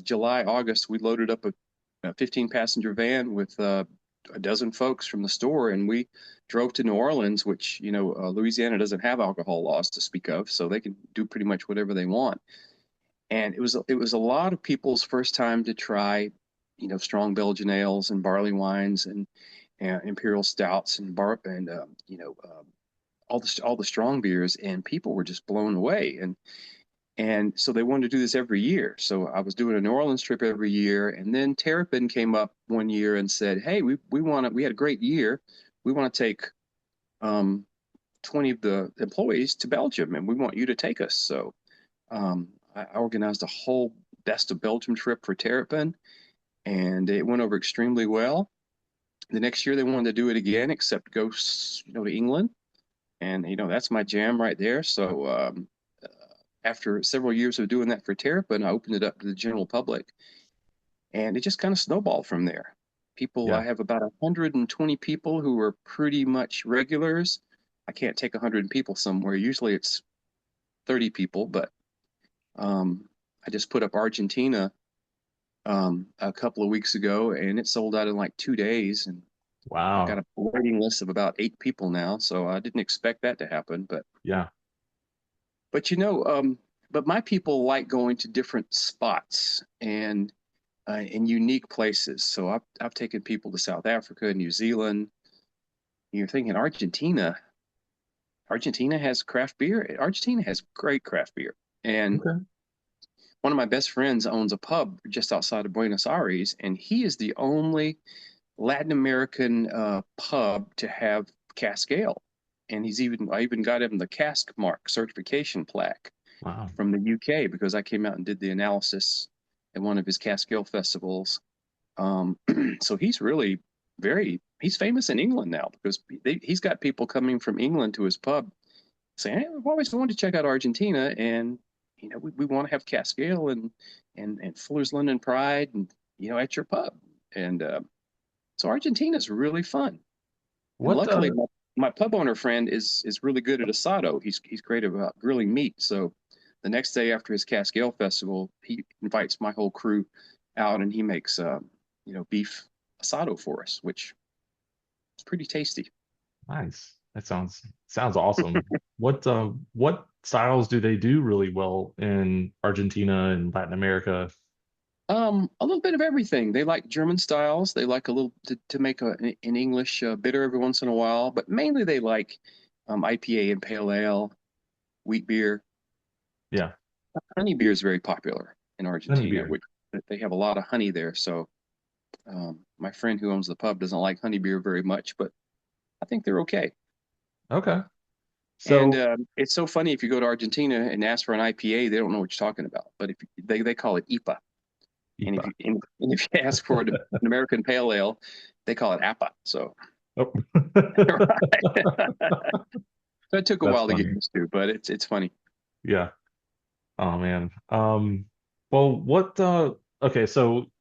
July, August, we loaded up a 15 passenger van with a dozen folks from the store, and we drove to New Orleans, which Louisiana doesn't have alcohol laws to speak of, so they can do pretty much whatever they want. And it was a lot of people's first time to try, strong Belgian ales and barley wines and imperial stouts and all the strong beers, and people were just blown away. And so they wanted to do this every year. So I was doing a New Orleans trip every year, and then Terrapin came up one year and said, "Hey, we had a great year. We want to take 20 of the employees to Belgium, and we want you to take us." So I organized a whole best of Belgium trip for Terrapin, and it went over extremely well. The next year they wanted to do it again, except go to England, and that's my jam right there. So after several years of doing that for Terrapin, I opened it up to the general public, and it just kind of snowballed from there. I Yeah. have about 120 people who are pretty much regulars. I can't take 100 people somewhere. Usually it's 30 people, but um, I just put up Argentina a couple of weeks ago, and it sold out in like 2 days. And I've got Wow. a waiting list of about 8 people now, so I didn't expect that to happen. Yeah. But but my people like going to different spots and unique places. So I've taken people to South Africa, New Zealand. You're thinking Argentina. Argentina has craft beer. Argentina has great craft beer. And Okay. one of my best friends owns a pub just outside of Buenos Aires, and he is the only Latin American pub to have cask ale. And I even got him the cask mark certification plaque Wow. from the UK because I came out and did the analysis at one of his cask ale festivals. Um, so he's famous in England now because he's got people coming from England to his pub saying, "Hey, we've always wanted to check out Argentina, and we want to have cask ale and Fuller's London Pride, and at your pub." And so Argentina is really fun. And What luckily, my pub owner friend is really good at asado. He's great about grilling meat. So the next day after his cask ale festival, he invites my whole crew out, and he makes beef asado for us, which is pretty tasty. Nice. That sounds awesome. What styles do they do really well in Argentina and Latin America? A little bit of everything. They like German styles. They like a little to make an English bitter every once in a while, but mainly they like IPA and pale ale, wheat beer. Yeah. Honey beer is very popular in Honey Argentina, beer. which they have a lot of honey there. So my friend who owns the pub doesn't like honey beer very much, but I think they're okay. Okay. And So it's so funny if you go to Argentina and ask for an IPA, they don't know what you're talking about. But if they call it IPA, and IPA. and if you ask for an American Pale Ale, they call it APA. So Oh. so it took a That's while to get funny. used to, but it's funny. Yeah. Oh man. Well, what okay, so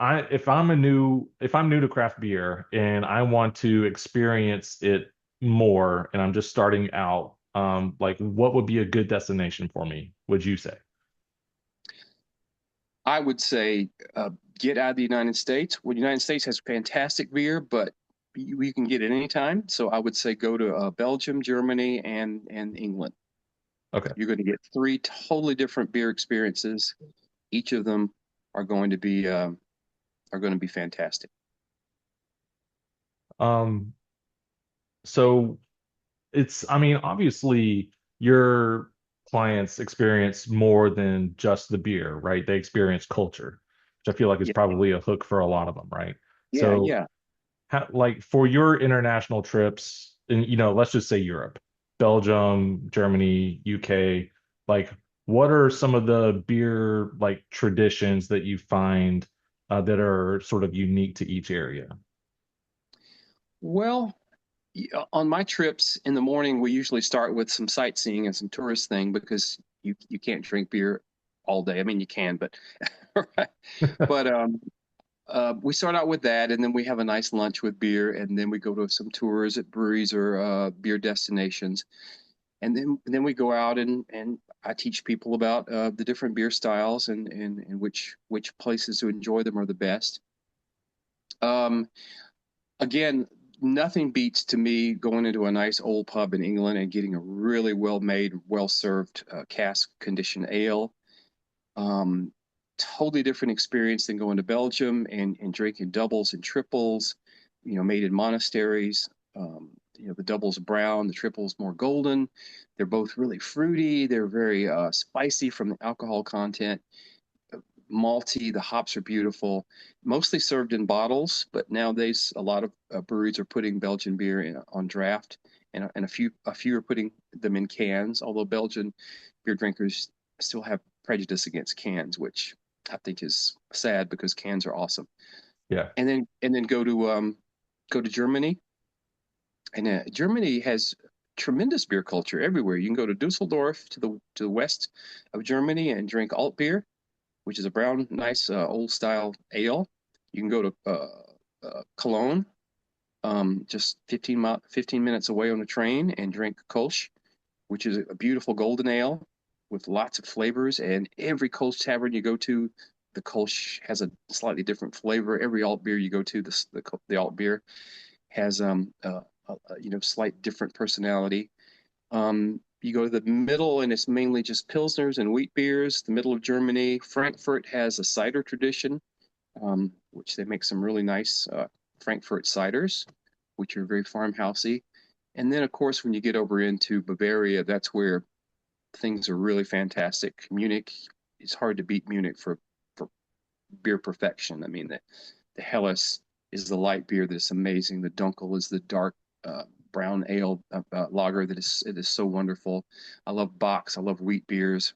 if I'm new to craft beer and I want to experience it more and I'm just starting out, like what would be a good destination for me, would you say? I would say get out of the United States. Well, the United States has fantastic beer, but you can get it anytime. So I would say go to Belgium, Germany, and England. Okay. You're going to get three totally different beer experiences. Each of them are going to be fantastic. Um, so I mean, obviously your clients experience more than just the beer, right? They experience culture, which I feel like is Yeah, probably a hook for a lot of them, right? yeah, So yeah. like for your international trips, and let's just say Europe, Belgium, Germany, UK, like what are some of the beer like traditions that you find that are sort of unique to each area? Well, on my trips in the morning, we usually start with some sightseeing and some tourist thing because you can't drink beer all day. I mean, you can, but but we start out with that, and then we have a nice lunch with beer, and then we go to some tours at breweries or beer destinations, and then we go out and I teach people about the different beer styles and which places to enjoy them are the best. Um, Again, nothing beats to me going into a nice old pub in England and getting a really well made, well served cask conditioned ale. Um, Totally different experience than going to Belgium and drinking doubles and triples, made in monasteries. The doubles brown, the triples more golden. They're both really fruity. They're very spicy from the alcohol content, malty. The hops are beautiful. Mostly served in bottles, but nowadays a lot of breweries are putting Belgian beer on draft, and a few are putting them in cans. Although Belgian beer drinkers still have prejudice against cans, which I think is sad because cans are awesome. Yeah. And then go to Germany, and Germany has tremendous beer culture everywhere. You can go to Dusseldorf to the west of Germany and drink alt beer, which is a brown, nice old style ale. You can go to Cologne, just 15 minutes away on a train, and drink Kolsch, which is a beautiful golden ale with lots of flavors. And every Kolsch tavern you go to, the Kolsch has a slightly different flavor. Every alt beer you go to, the alt beer has slight different personality. You go to the middle, and it's mainly just pilsners and wheat beers. The middle of Germany, Frankfurt has a cider tradition, which they make some really nice Frankfurt ciders, which are very farmhousey. And then, of course, when you get over into Bavaria, that's where things are really fantastic. Munich, it's hard to beat Munich for beer perfection. I mean, the Helles is the light beer that's amazing. The Dunkel is the dark brown ale lager that it is so wonderful. I love Bocks. I love wheat beers.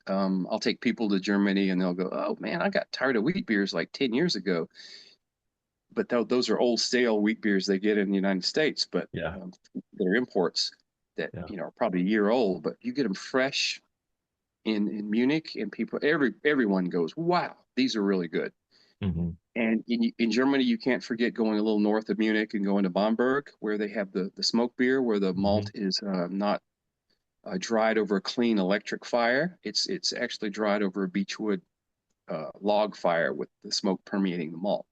I'll take people to Germany and they'll go, "Oh man, I got tired of wheat beers like 10 years ago." But those are old stale wheat beers they get in the United States, but Yeah. they're imports that Yeah. are probably a year old. But you get them fresh in Munich, and everyone goes, "Wow, these are really good." Hmm. And in Germany, you can't forget going a little north of Munich and going to Bamberg, where they have the smoke beer, where the malt Hmm. is not dried over a clean electric fire. It's actually dried over a beechwood log fire with the smoke permeating the malt.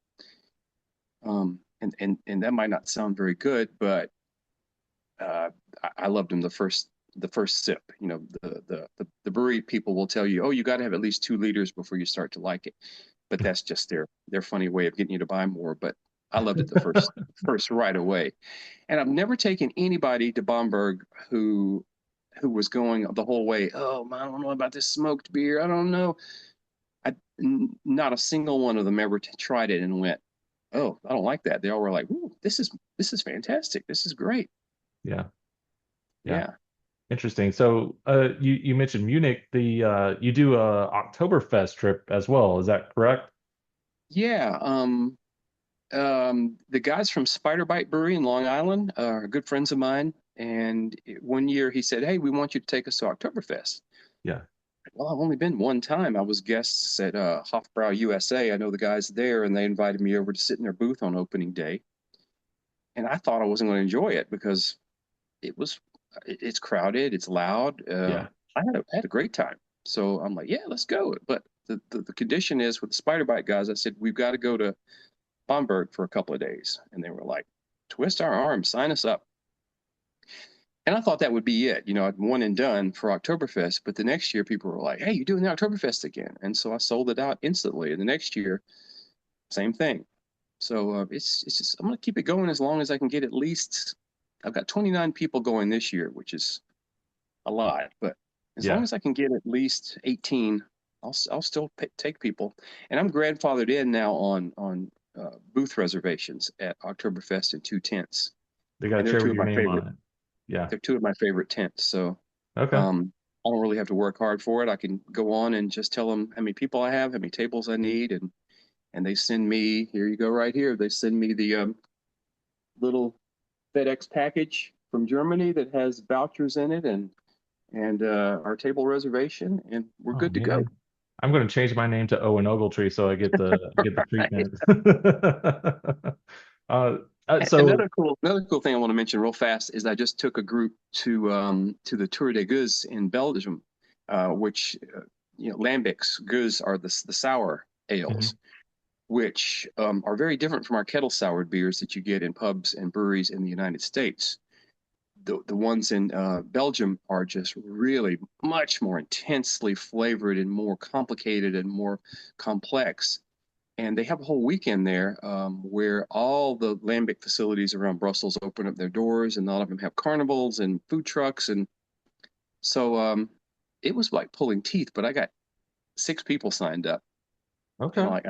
And that might not sound very good, but uh, I loved them the first sip. The brewery people will tell you, oh, you got to have at least 2 liters before you start to like it. But that's just their funny way of getting you to buy more. But I loved it the first right away. And I've never taken anybody to Bamberg who was going the whole way. Oh, I don't know about this smoked beer. I don't know. Not a single one of them ever tried it and went, "Oh, I don't like that." They all were like, "Ooh, this is fantastic. This is great." Yeah. Yeah. Yeah, Interesting. So, you mentioned Munich. You do a Oktoberfest trip as well. Is that correct? yeah. The guys from Spider Bite Brewery in Long Island are good friends of mine. And one year he said, "Hey, we want you to take us to Oktoberfest." Yeah. Well, I've only been one time. I was guests at Hofbrau USA. I know the guys there, and they invited me over to sit in their booth on opening day. And I thought I wasn't going to enjoy it because it was it's crowded, it's loud. Yeah. I had a great time. So I'm like, yeah, let's go. But the condition is with the Spider Bite guys, I said, we've got to go to Bamberg for a couple of days. And they were like, twist our arms, sign us up. And I thought that would be it. I'd one and done for Oktoberfest. But the next year, people were like, hey, you're doing the Oktoberfest again. And so I sold it out instantly. And the next year, same thing. So it's just, I'm going to keep it going as long as I can get at least, I've got 29 people going this year, which is a lot, but as long Yeah. as I can get at least 18, I'll still take people. And I'm grandfathered in now on booth reservations at Oktoberfest and Two Tents, They got a and they're chair two with of your my name favorite. on it. Yeah. They're two of my favorite tents. So Okay. um, I don't really have to work hard for it. I can go on and just tell them how many people I have, how many tables I need, and they send me. Here you go, right here. They send me the little FedEx package from Germany that has vouchers in it and our table reservation, and we're Oh good to man, go. I'm going to change my name to Owen Ogletree so I get the treatment. uh, so Another cool thing I want to mention real fast is I just took a group to the Tour de Gueuze in Belgium, which lambics. Gueuze are the sour ales, Mhm. which are very different from our kettle soured beers that you get in pubs and breweries in the United States. The ones in Belgium are just really much more intensely flavored and more complicated and more complex. And they have a whole weekend there where all the lambic facilities around Brussels open up their doors, and a lot of them have carnivals and food trucks. And so it was like pulling teeth, but I got 6 people signed up. And I'm Okay. like,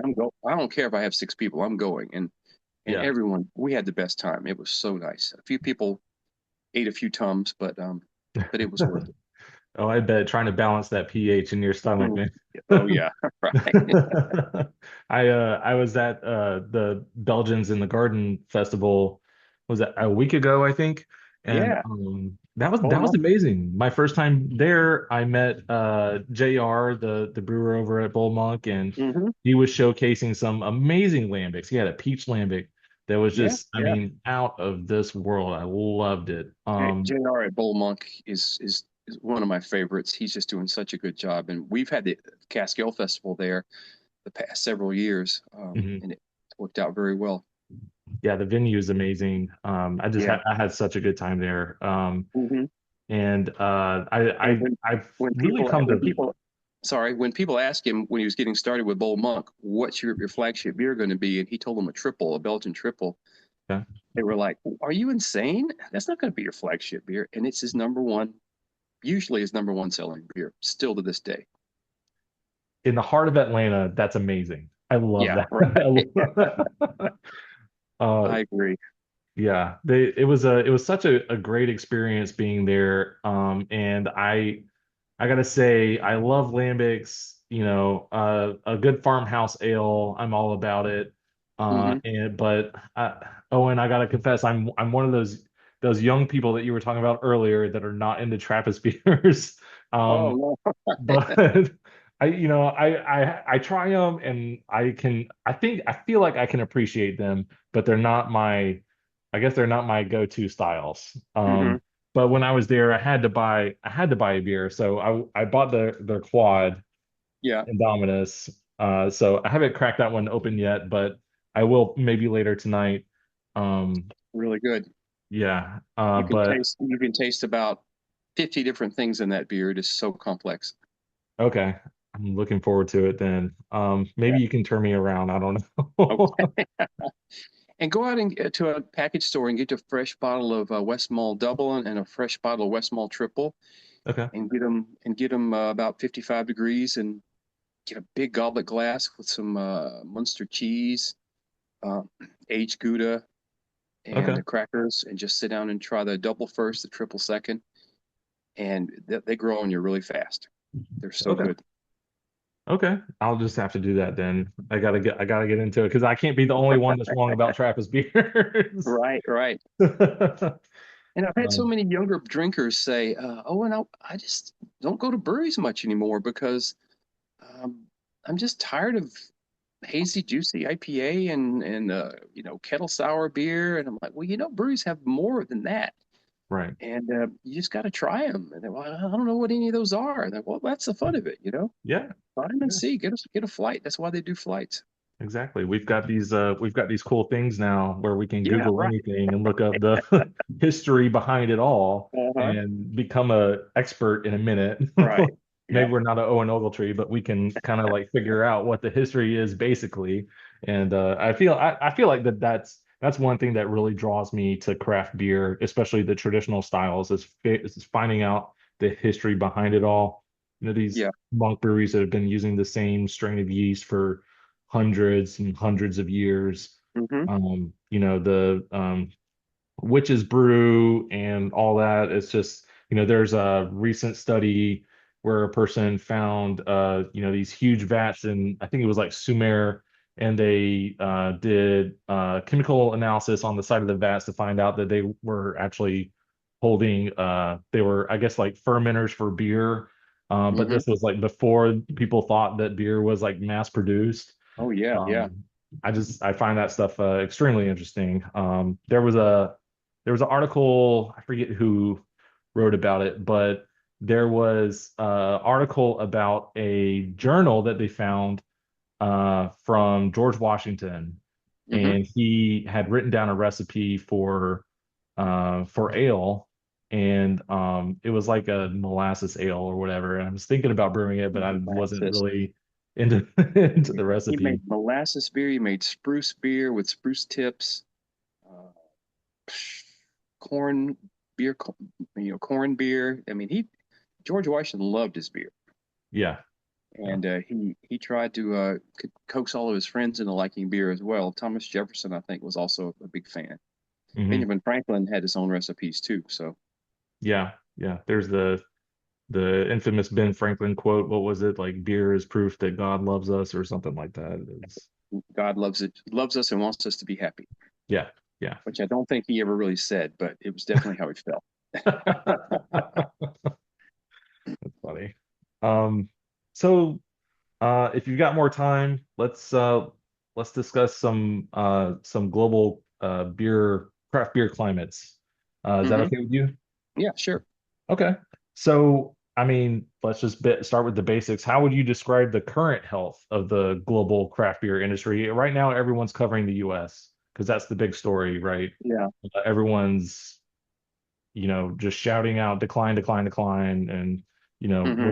I don't care if I have 6 people, I'm going. And Yeah. everyone, we had the best time. It was so nice. A few people ate a few tums, but it was worth it. Oh, I bet trying to balance that pH in your stomach, Mm. man. Oh yeah, right. I was at the Belgians in the Garden Festival, was that a week ago, I think, and Yeah. that was Beaumont. amazing. My first time there, I met JR, the brewer over at Bull Monk, and Hmm. he was showcasing some amazing lambics. He had a peach lambic that was Yeah, just, I yeah. mean, out of this world. I loved it. JR at Bull Monk is one of my favorites. He's just doing such a good job, and we've had the Cask Ale Festival there the past several years, Mhm. and it worked out very well. Yeah, the venue is amazing. Yeah. I had such a good time there. Hmm. And And when I've when really people come when to people sorry, when people ask him when he was getting started with Bull Monk, what's your flagship beer going to be? And he told them a triple, a Belgian triple. yeah, They were like, "Are you insane? That's not going to be your flagship beer." And it's his number one, usually his number one selling beer, still to this day. in the heart of Atlanta, that's amazing. I love Yeah, that. right. uh, I agree. yeah, it was such a great experience being there. And I gotta say, I love lambics. You know, a good farmhouse ale, I'm all about it. Hmm. But Owen, I gotta confess, I'm one of those young people that you were talking about earlier that are not into Trappist beers. Oh Um, no. but I try them and I feel like I can appreciate them, but they're not my I guess they're not my go-to styles. Hmm. But when I was there, I had to buy a beer, so I bought their quad Yeah, Indominus. So I haven't cracked that one open yet, but I will maybe later tonight. Um, really good. yeah. But You can taste about 50 different things in that beer. It is so complex. okay, I'm looking forward to it then. Maybe Yeah. you can turn me around. I don't Okay. know. And go out and get to a package store and get a fresh bottle of Westmalle Double and a fresh bottle of Westmalle Triple, Okay. and get them about 55 degrees, and get a big goblet glass with some Munster cheese, uh, aged Gouda, and Okay. the crackers, and just sit down and try the double first, the triple second, and they grow on you really fast. They're so Okay. good. Okay. I'll just have to do that then. I gotta get into it because I can't be the only one that's wrong about Trappist beers. Right, right. And I've had so Um, many younger drinkers say, "Oh, and I just don't go to breweries much anymore because um, I'm just tired of hazy, juicy IPA and kettle sour beer." And I'm like, "Well, breweries have more than that, right. and you just got to try them." And they're, "Well, I don't know what any of those are." And they're, "Well, that's the fun of it, you know. Yeah. Try them and Yeah. see. Get a flight. That's why they do flights." Exactly. We've got these cool things now where we can Yeah, Google right. anything and look up the history behind it all Uh-huh. and become a expert in a minute. Right. Maybe Yep. we're not an Owen Ogletree, but we can kind of like figure out what the history is basically. And I feel like that's one thing that really draws me to craft beer, especially the traditional styles, is finding out the history behind it all. These Yeah. monk breweries that have been using the same strain of yeast for hundreds and hundreds of years. Hmm. The witch's brew and all that. It's just, there's a recent study where a person found, these huge vats, and I think it was like Sumer, and they did chemical analysis on the side of the vats to find out that they were actually holding, they were, I guess, like fermenters for beer. But Hmm. this was like before people thought that beer was like mass produced. Oh yeah, yeah. um, I find that stuff extremely interesting. There was an article, I forget who wrote about it, but there was an article about a journal that they found from George Washington, Hmm. and he had written down a recipe for ale, and it was like a molasses ale or whatever. And I was thinking about brewing it, but I wasn't Molasses. really into into the He made recipe. molasses beer. He made spruce beer with spruce tips, uh, corn beer, corn beer. I mean, he George Washington loved his beer, Yeah, yeah. and he tried to coax all of his friends into liking beer as well. Thomas Jefferson, I think, was also a big fan. Hmm. Benjamin Franklin had his own recipes too. So Yeah, yeah. There's the infamous Ben Franklin quote. What was it? Like beer is proof that God loves us or something like that. It's God loves us, and wants us to be happy, yeah, yeah. which I don't think he ever really said, but it was definitely how he felt. That's funny. Um, so if you've got more time, let's discuss some global craft beer climates. Is that Hmm. okay with you? Yeah, sure. Okay. So, I mean, let's just start with the basics. How would you describe the current health of the global craft beer industry? Right now, everyone's covering the US because that's the big story, right? Yeah. Everyone's, just shouting out decline, decline, decline, and Hmm.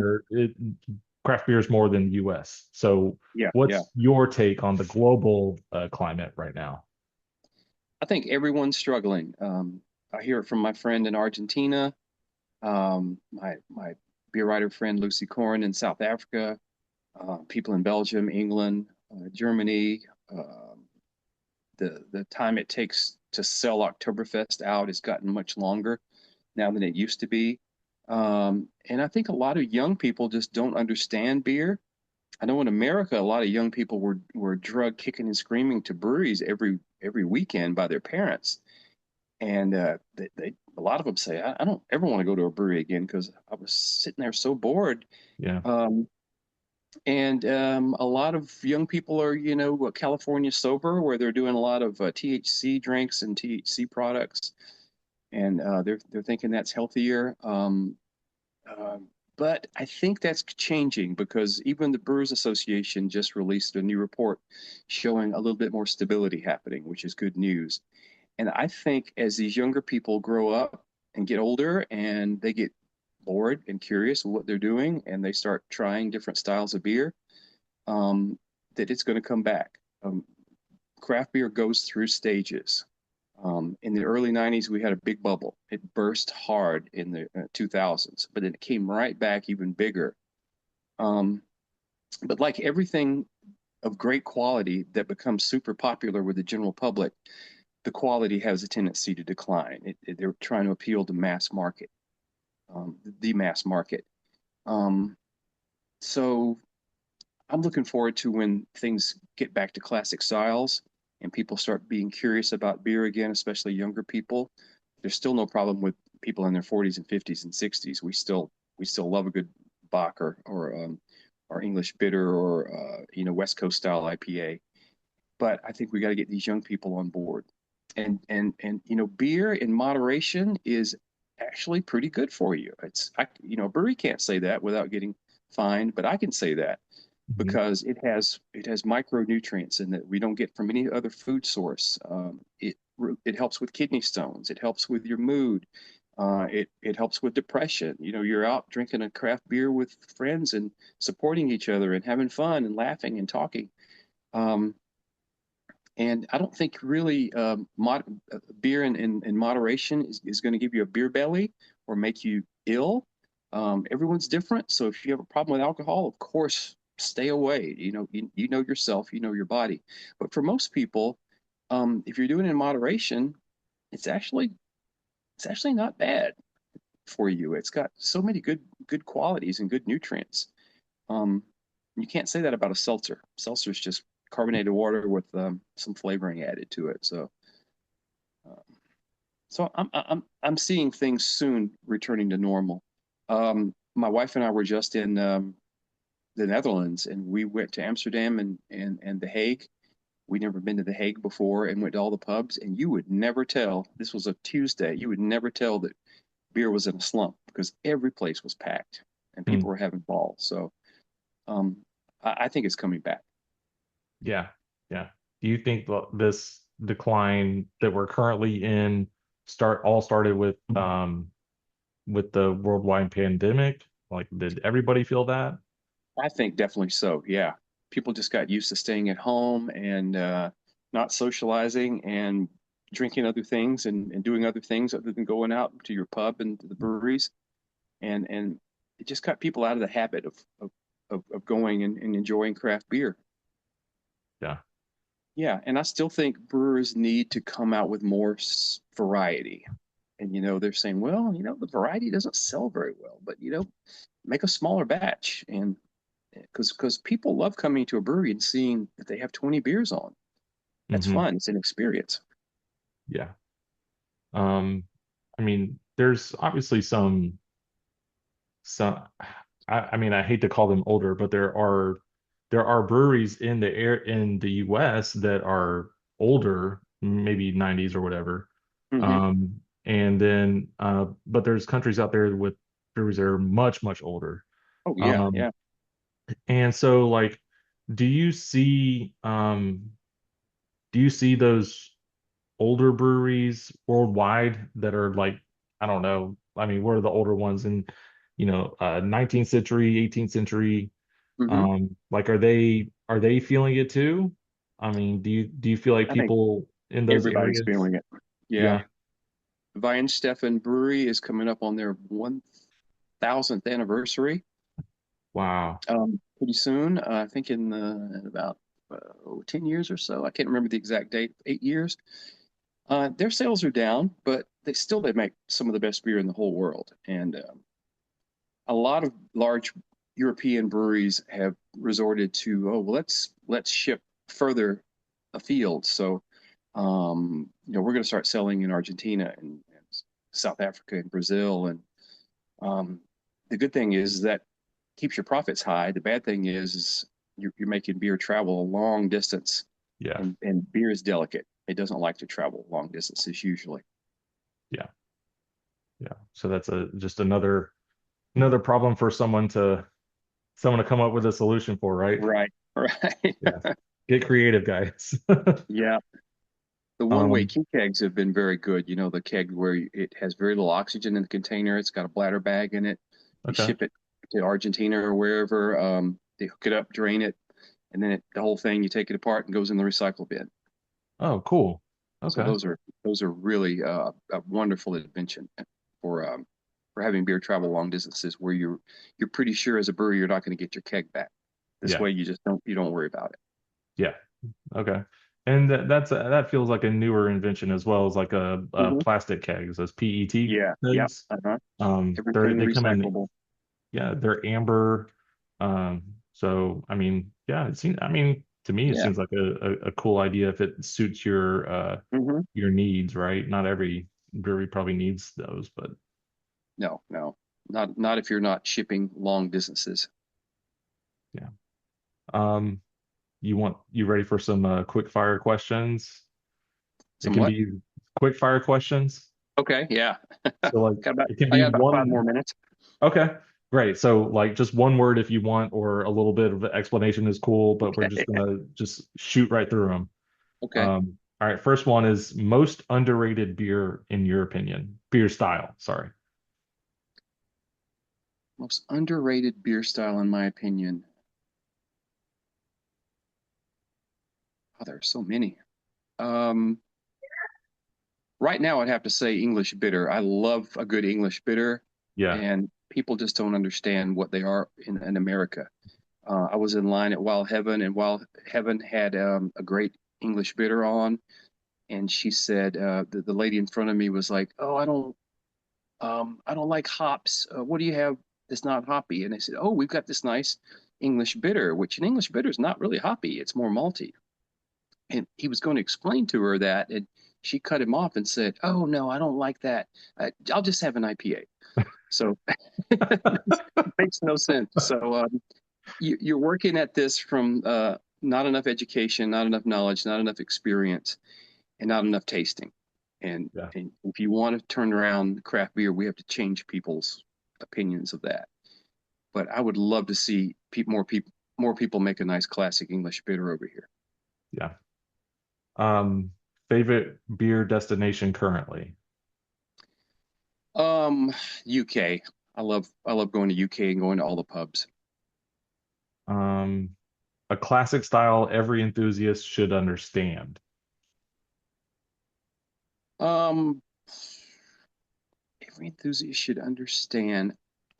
craft beer is more than US. So, Yeah, yeah. what's your take on the global climate right now? I think everyone's struggling. I hear it from my friend in Argentina, my beer writer friend Lucy Corn in South Africa, people in Belgium, England, Germany. Um the time it takes to sell Oktoberfest out has gotten much longer now than it used to be. And I think a lot of young people just don't understand beer. I know in America, a lot of young people were drugged kicking and screaming to breweries every weekend by their parents, and they a lot of them say, I don't ever want to go to a brewery again because I was sitting there so bored. Yeah. Um, and a lot of young people are, California sober, where they're doing a lot of THC drinks and THC products, and they're thinking that's healthier. Uh, but I think that's changing because even the Brewers Association just released a new report showing a little bit more stability happening, which is good news. And I think as these younger people grow up and get older and they get bored and curious of what they're doing and they start trying different styles of beer, um, that it's going to come back. craft beer goes through stages. In the early 90s, we had a big bubble. It burst hard in the 2000s, but then it came right back even bigger. Um, but like everything of great quality that becomes super popular with the general public, the quality has a tendency to decline. They're trying to appeal to mass market, the mass market. Um, so I'm looking forward to when things get back to classic styles and people start being curious about beer again, especially younger people. There's still no problem with people in their 40s and 50s and 60s. We still love a good Bock or English bitter or West Coast style IPA. But I think we got to get these young people on board. And beer in moderation is actually pretty good for you. A brewery can't say that without getting fined, but I can say that Mhm. because it has micronutrients in that we don't get from any other food source. It helps with kidney stones. It helps with your mood. It helps with depression. You're out drinking a craft beer with friends and supporting each other and having fun and laughing and talking. Um, and I don't think really beer in moderation is going to give you a beer belly or make you ill. Everyone's different. So if you have a problem with alcohol, of course, stay away. You know yourself, you know your body. But for most people, if you're doing it in moderation, it's actually it's actually not bad for you. It's got so many good qualities and good nutrients. Um, you can't say that about a seltzer. Seltzer is just carbonated water with some flavoring added to it. Uh, so I'm seeing things soon returning to normal. My wife and I were just in the Netherlands, and we went to Amsterdam and The Hague. We'd never been to The Hague before, and went to all the pubs. And you would never tell. This was a Tuesday. You would never tell that beer was in a slump because every place was packed and Mm. people were having balls. So um, I think it's coming back. Yeah, yeah. Do you think this decline that we're currently in started with the worldwide pandemic? Like, did everybody feel that? I think definitely so. Yeah. People just got used to staying at home and not socializing and drinking other things and doing other things other than going out to your pub and to the breweries. And it just got people out of the habit of going and enjoying craft beer. Yeah. Yeah. And I still think brewers need to come out with more variety. And, they're saying, well, the variety doesn't sell very well, but, make a smaller batch. And because people love coming to a brewery and seeing that they have 20 beers on. That's Hmm. fun. It's an experience. Yeah. Um, I mean, there's obviously some I mean, I hate to call them older, but there are breweries in the US that are older, maybe 90s or whatever. Hmm. And then but there's countries out there with breweries that are much, much older. Oh yeah, Um, yeah. and so like do you see those older breweries worldwide that are like, I don't know, I mean, what are the older ones in, 19th century, 18th century? Hmm. Like, are they feeling it too? I mean, do you feel like I think people in those everybody's areas? feeling it. Yeah. Yeah. Weinsteffen Brewery is coming up on their 1,000th anniversary Wow. pretty soon. I think in about 10 years or so. I can't remember the exact date, 8 years. Their sales are down, but they make some of the best beer in the whole world. And a lot of large European breweries have resorted to, oh, well, let's ship further afield. So, we're going to start selling in Argentina and South Africa and Brazil. And um, the good thing is that keeps your profits high. The bad thing is you're making beer travel a long distance, Yeah. and beer is delicate. It doesn't like to travel long distances usually. Yeah. Yeah. So that's just another problem for someone to come up with a solution for, right? Right, right. Yeah. Get creative, guys. Yeah. The one-way Um, key kegs have been very good. The keg where it has very little oxygen in the container. It's got a bladder bag in it. You okay. ship it to Argentina or wherever. They hook it up, drain it, and then the whole thing, you take it apart and goes in the recycle bin. Oh, cool. So Okay. those are really a wonderful invention for um, for having beer travel long distances where you're pretty sure as a brewer you're not going to get your keg back. This Yeah. way you don't worry about it. Yeah. Okay. And that feels like a newer invention as well as like a Hmm. plastic kegs, those PET Yeah. Yep. kegs. Uh-huh. They're Everything they come in, recyclable. yeah, they're amber. So I mean, yeah, I mean, to me it Yeah. seems like a cool idea if it suits Hmm. your needs, right? Not every brewery probably needs those, but No, no, not if you're not shipping long distances. yeah. Um, you ready for some quick fire questions? It can Somewhat. be quick fire questions. Okay. Yeah. So like it can I be got about 5 more one. minutes. Okay, great. So like just one word if you want, or a little bit of explanation is cool, but we're just Okay. gonna just shoot right through them. Okay. All right, first one is most underrated beer in your opinion. Beer style, sorry. Most underrated beer style, in my opinion. Oh, there are so many. Um, right now, I'd have to say English bitter. I love a good English bitter, Yeah. and people just don't understand what they are in America. I was in line at Wild Heaven, and Wild Heaven had a great English bitter on, and she said the lady in front of me was like, "Oh, I don't like hops. What do you have that's not hoppy?" And I said, "Oh, we've got this nice English bitter, which an English bitter is not really hoppy. It's more malty." And he was going to explain to her that, and she cut him off and said, "Oh no, I don't like that. I'll just have an IPA." So it makes no sense. So you're working at this from not enough education, not enough knowledge, not enough experience, and not enough tasting. Yeah. And if you want to turn around craft beer, we have to change people's opinions of that. But I would love to see more people make a nice classic English bitter over here. Yeah. Um, Favorite beer destination currently. Um, UK. I love going to UK and going to all the pubs. Um, a classic style every enthusiast should understand. Um, every enthusiast should understand.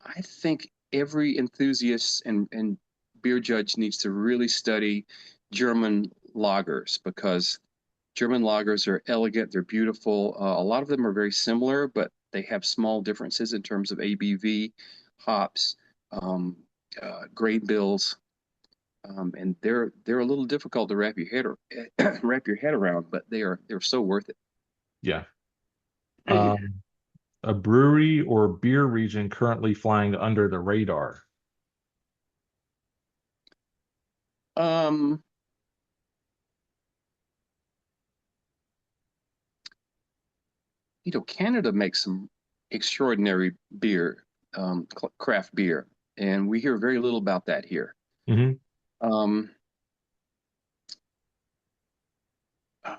I think every enthusiast and beer judge needs to really study German lagers because German lagers are elegant, they're beautiful. A lot of them are very similar, but they have small differences in terms of ABV, hops, um, grain bills, and they're a little difficult to wrap your head around, but they're so worth Yeah. it. A brewery or beer region currently flying under the radar. Um, Canada makes some extraordinary beer, craft beer, and we hear very little about that here. Hmm. Um, uh,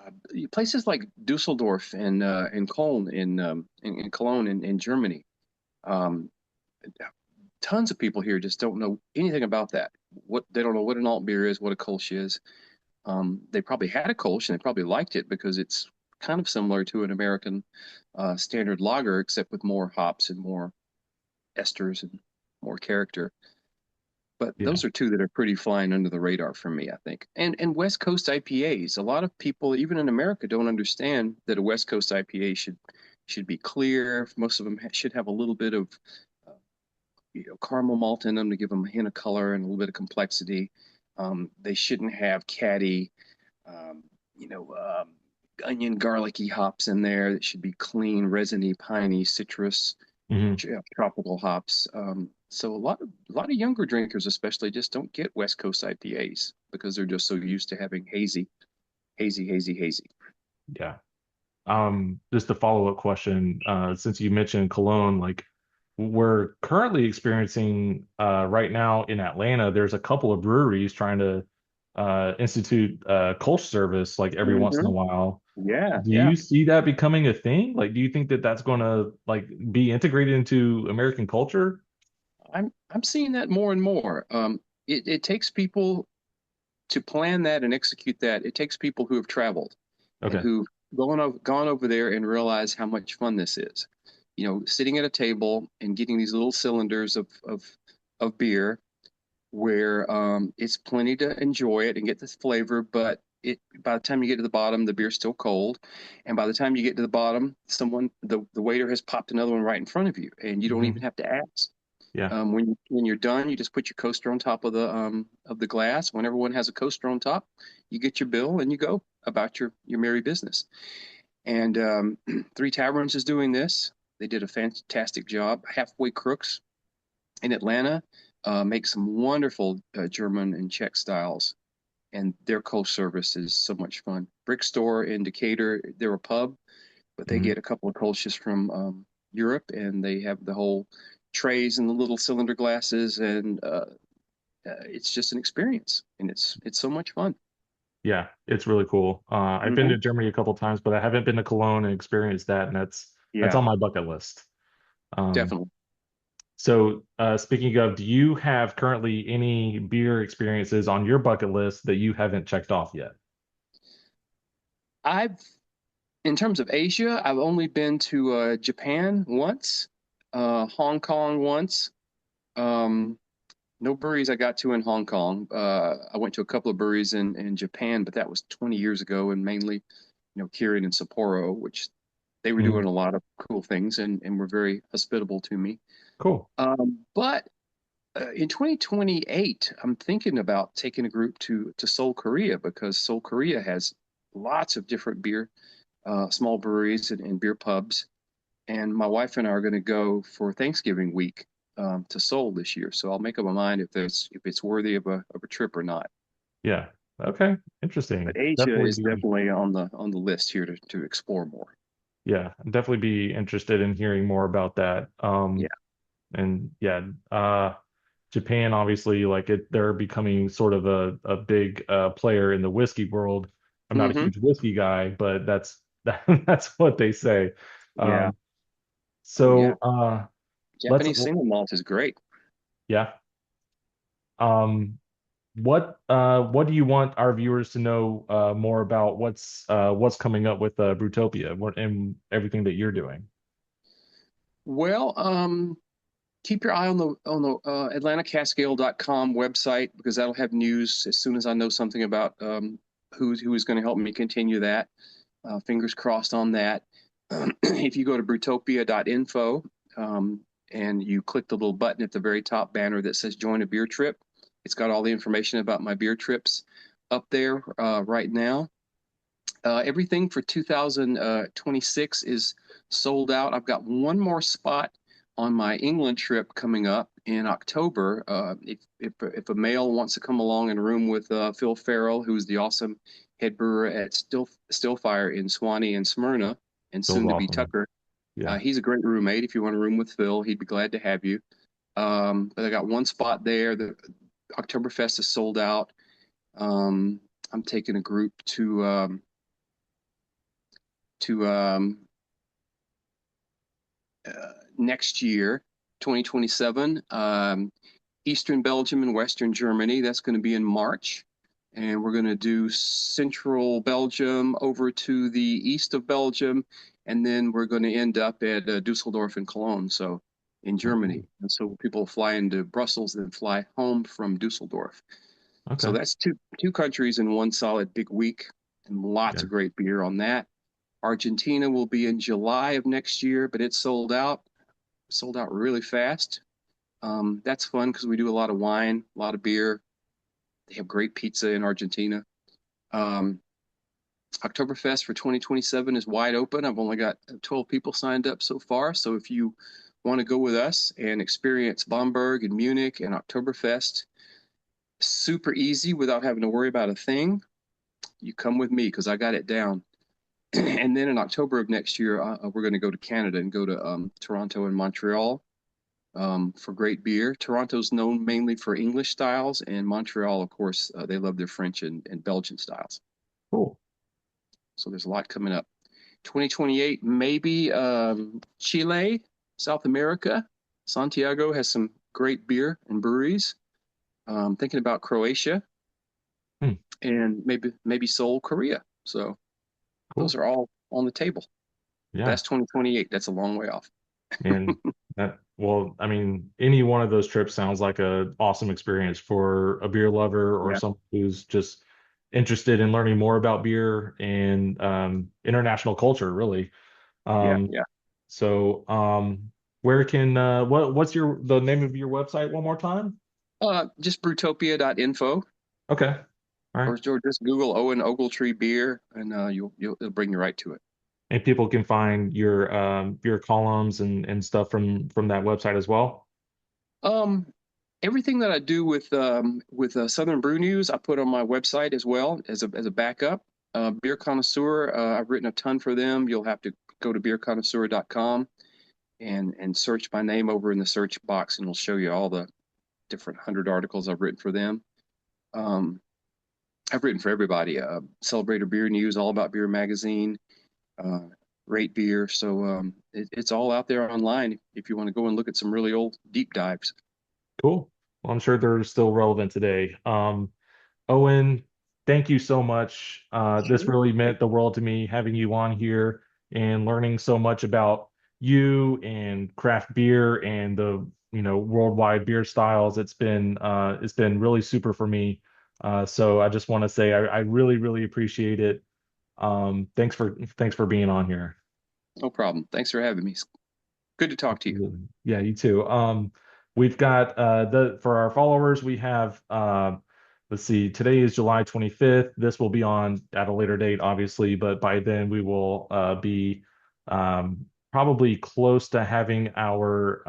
Places like Dusseldorf and Köln in Cologne in Germany. Um, Tons of people here just don't know anything about that. What they don't know what an alt beer is, what a Kolsch is. They probably had a Kolsch and they probably liked it because it's kind of similar to an American standard lager, except with more hops and more esters and more character. But Yeah. those are two that are pretty flying under the radar for me, I think. And West Coast IPAs. A lot of people, even in America, don't understand that a West Coast IPA should be clear. Most of them should have a little bit of uh, caramel malt in them to give them a hint of color and a little bit of complexity. They shouldn't have caddy, um, you know, onion, garlicky hops in there. It should be clean, resiny, piney, citrus, Hmm. tropical hops. So a lot of younger drinkers, especially, just don't get West Coast IPAs because they're just so used to having hazy. Yeah. Just a follow-up question. Since you mentioned Cologne, like we're currently experiencing right now in Atlanta, there's a couple of breweries trying to institute Kolsch service like every once in a Hmm. while. Yeah, Do yeah. you see that becoming a thing? Like, do you think that that's going to like be integrated into American culture? I'm seeing that more and more. It takes people to plan that and execute that. It takes people who have traveled. Okay. who've gone over there and realized how much fun this is. Sitting at a table and getting these little cylinders of beer where it's plenty to enjoy it and get the flavor, but by the time you get to the bottom, the beer's still cold, and by the time you get to the bottom, the waiter has popped another one right in front of you, and you don't Hmm. even have to ask. Yeah. When you're done, you just put your coaster on top of the glass. When everyone has a coaster on top, you get your bill and you go about your merry business. And Three Taverns is doing this. They did a fantastic job. Halfway Crooks in Atlanta make some wonderful German and Czech styles, and their coast service is so much fun. Brick Store in Decatur, they're a pub, but they Hmm. get a couple of Kolsch's from Europe, and they have the whole trays and the little cylinder glasses, and it's just an experience, and it's so much fun. Yeah, it's really cool. I've been Hmm. to Germany a couple times, but I haven't been to Cologne and experienced that, and that's Yeah, on my bucket list. Um, definitely. Speaking of, do you have currently any beer experiences on your bucket list that you haven't checked off yet? I've In terms of Asia, I've only been to Japan once, Hong Kong once. Um, no breweries I got to in Hong Kong. I went to a couple of breweries in Japan, but that was 20 years ago, and mainly, Kirin and Sapporo, which they were Mhm. doing a lot of cool things and were very hospitable to me. Cool. But In 2028, I'm thinking about taking a group to Seoul, Korea, because Seoul, Korea has lots of different beer, small breweries and beer pubs. And my wife and I are going to go for Thanksgiving week to Seoul this year. So I'll make up my mind if it's worthy of a trip or not. Yeah. Okay. Interesting. But Asia Definitely is be, definitely on the list here to explore more. yeah, definitely be interested in hearing more about that. Yeah. And yeah, Japan, obviously, like they're becoming sort of a big player in the whiskey world. I'm not a Hmm. huge whiskey guy, but that's what they say. Yeah. Um, Oh yeah. so let's Japanese single malt is great. yeah. Um, what do you want our viewers to know more about what's coming up with Brewtopia and everything that you're doing? Well, keep your eye on the AtlantaCaskAle.com website, because that'll have news as soon as I know something about who is going to help me continue that. Fingers crossed on that. If you go to brewtopia.info and you click the little button at the very top banner that says join a beer trip, it's got all the information about my beer trips up there right now. Everything for 2026 is sold out. I've got one more spot on my England trip coming up in October. If a male wants to come along and room with Phil Farrell, who's the awesome head brewer at Stillfire in Swanee and Smyrna, and Feels soon to be awesome. Tucker. Yeah. He's a great roommate. If you want to room with Phil, he'd be glad to have you. But I got one spot there. The Oktoberfest is sold out. Um, I'm taking a group to next year, 2027, Eastern Belgium and Western Germany. That's going to be in March. And we're going to do Central Belgium over to the east of Belgium. And then we're going to end up at Dusseldorf and Cologne, so in Oh, cool. Germany. And so people fly into Brussels and fly home from Dusseldorf. So Okay. that's two countries in one solid big week, and lots Yeah. of great beer on that. Argentina will be in July of next year, but it's sold out really fast. That's fun because we do a lot of wine, a lot of beer. They have great pizza in Argentina. Um, Oktoberfest for 2027 is wide open. I've only got 12 people signed up so far. So if you want to go with us and experience Bamberg and Munich and Oktoberfest super easy without having to worry about a thing, you come with me because I got it down. And then in October of next year, we're going to go to Canada and go to Toronto and Montreal for great beer. Toronto's known mainly for English styles, and Montreal, of course, they love their French and Belgian styles. Cool. So there's a lot coming up. 2028, maybe Chile, South America. Santiago has some great beer and breweries. Thinking about Croatia Hmm. and maybe Seoul, Korea. So those Cool. are all on the table. But Yeah. that's 2028. That's a long way off. And well, I mean, any one of those trips sounds like a awesome experience for a beer lover or Yeah, someone who's just interested in learning more about beer and international culture, really. yeah, Um, yeah. where can what's the name of your website one more time? Just brewtopia.info, Okay. All right. or just Google Owen Ogletree beer, and it'll bring you right to it. And people can find your columns and stuff from that website as well. Um, Everything that I do with Southern Brew News, I put on my website as well as a backup. Beer Connoisseur, I've written a ton for them. You'll have to go to beerconnoisseur.com and search my name over in the search box, and it'll show you all the different 100 articles I've written for them. Um, I've written for everybody. Celebrator Beer News, All About Beer Magazine, uh, Rate Beer. So it's all out there online if you want to go and look at some really old deep dives. Cool. Well, I'm sure they're still relevant today. Owen, thank you so much. This Sure. really meant the world to me having you on here and learning so much about you and craft beer and the worldwide beer styles. It's been really super for me. So I just want to say I really really appreciate it. Thanks for being on here. No problem. Thanks for having me. Good to talk to you. Absolutely. Yeah, you too. We've got the for our followers, we have let's see, today is July 25th. This will be on at a later date, obviously, but by then we will be probably close to having our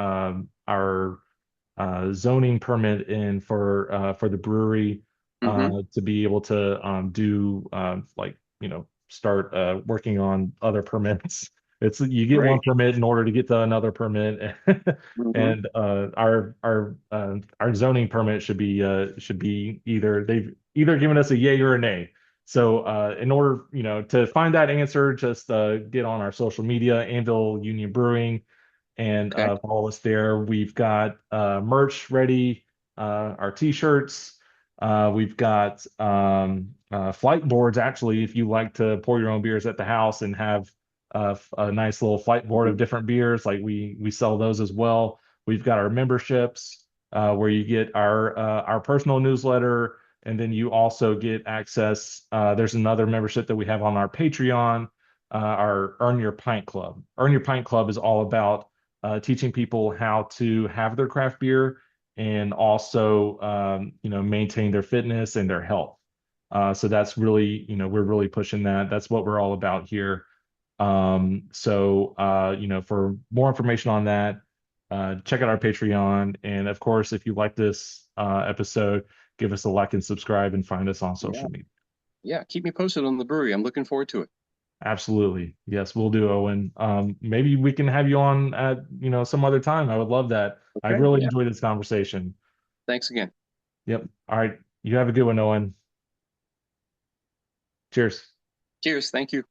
zoning permit in for the brewery Hmm. to be able to do start working on other permits. It's you get one Great. permit in order to get to another permit, Hmm. and our zoning permit should be they've either given us a yay or a nay. So in order to find that answer, just get on our social media, Anvil Union Brewing, and Okay. follow us there. We've got merch ready, our t-shirts. We've got flight boards, actually, if you like to pour your own beers at the house and have a nice little flight board of Mhm. different beers, like we sell those as well. We've got our memberships where you get our personal newsletter, and then you also get access. There's another membership that we have on our Patreon, our Earn Your Pint Club. Earn Your Pint Club is all about teaching people how to have their craft beer and also maintain their fitness and their health. So that's really, we're really pushing that. That's what we're all about here. For more information on that, check out our Patreon. And of course, if you like this episode, give us a like and subscribe and find us on Yeah. social media. Yeah. Keep me posted on the brewery. I'm looking forward to it. Absolutely. Yes, we'll do, Owen. Maybe we can have you on at, some other time. I would love that. I Okay. really Yeah. enjoyed this conversation. Thanks again. Yep. All right. You have a good one, Owen. Cheers. Cheers. Thank you.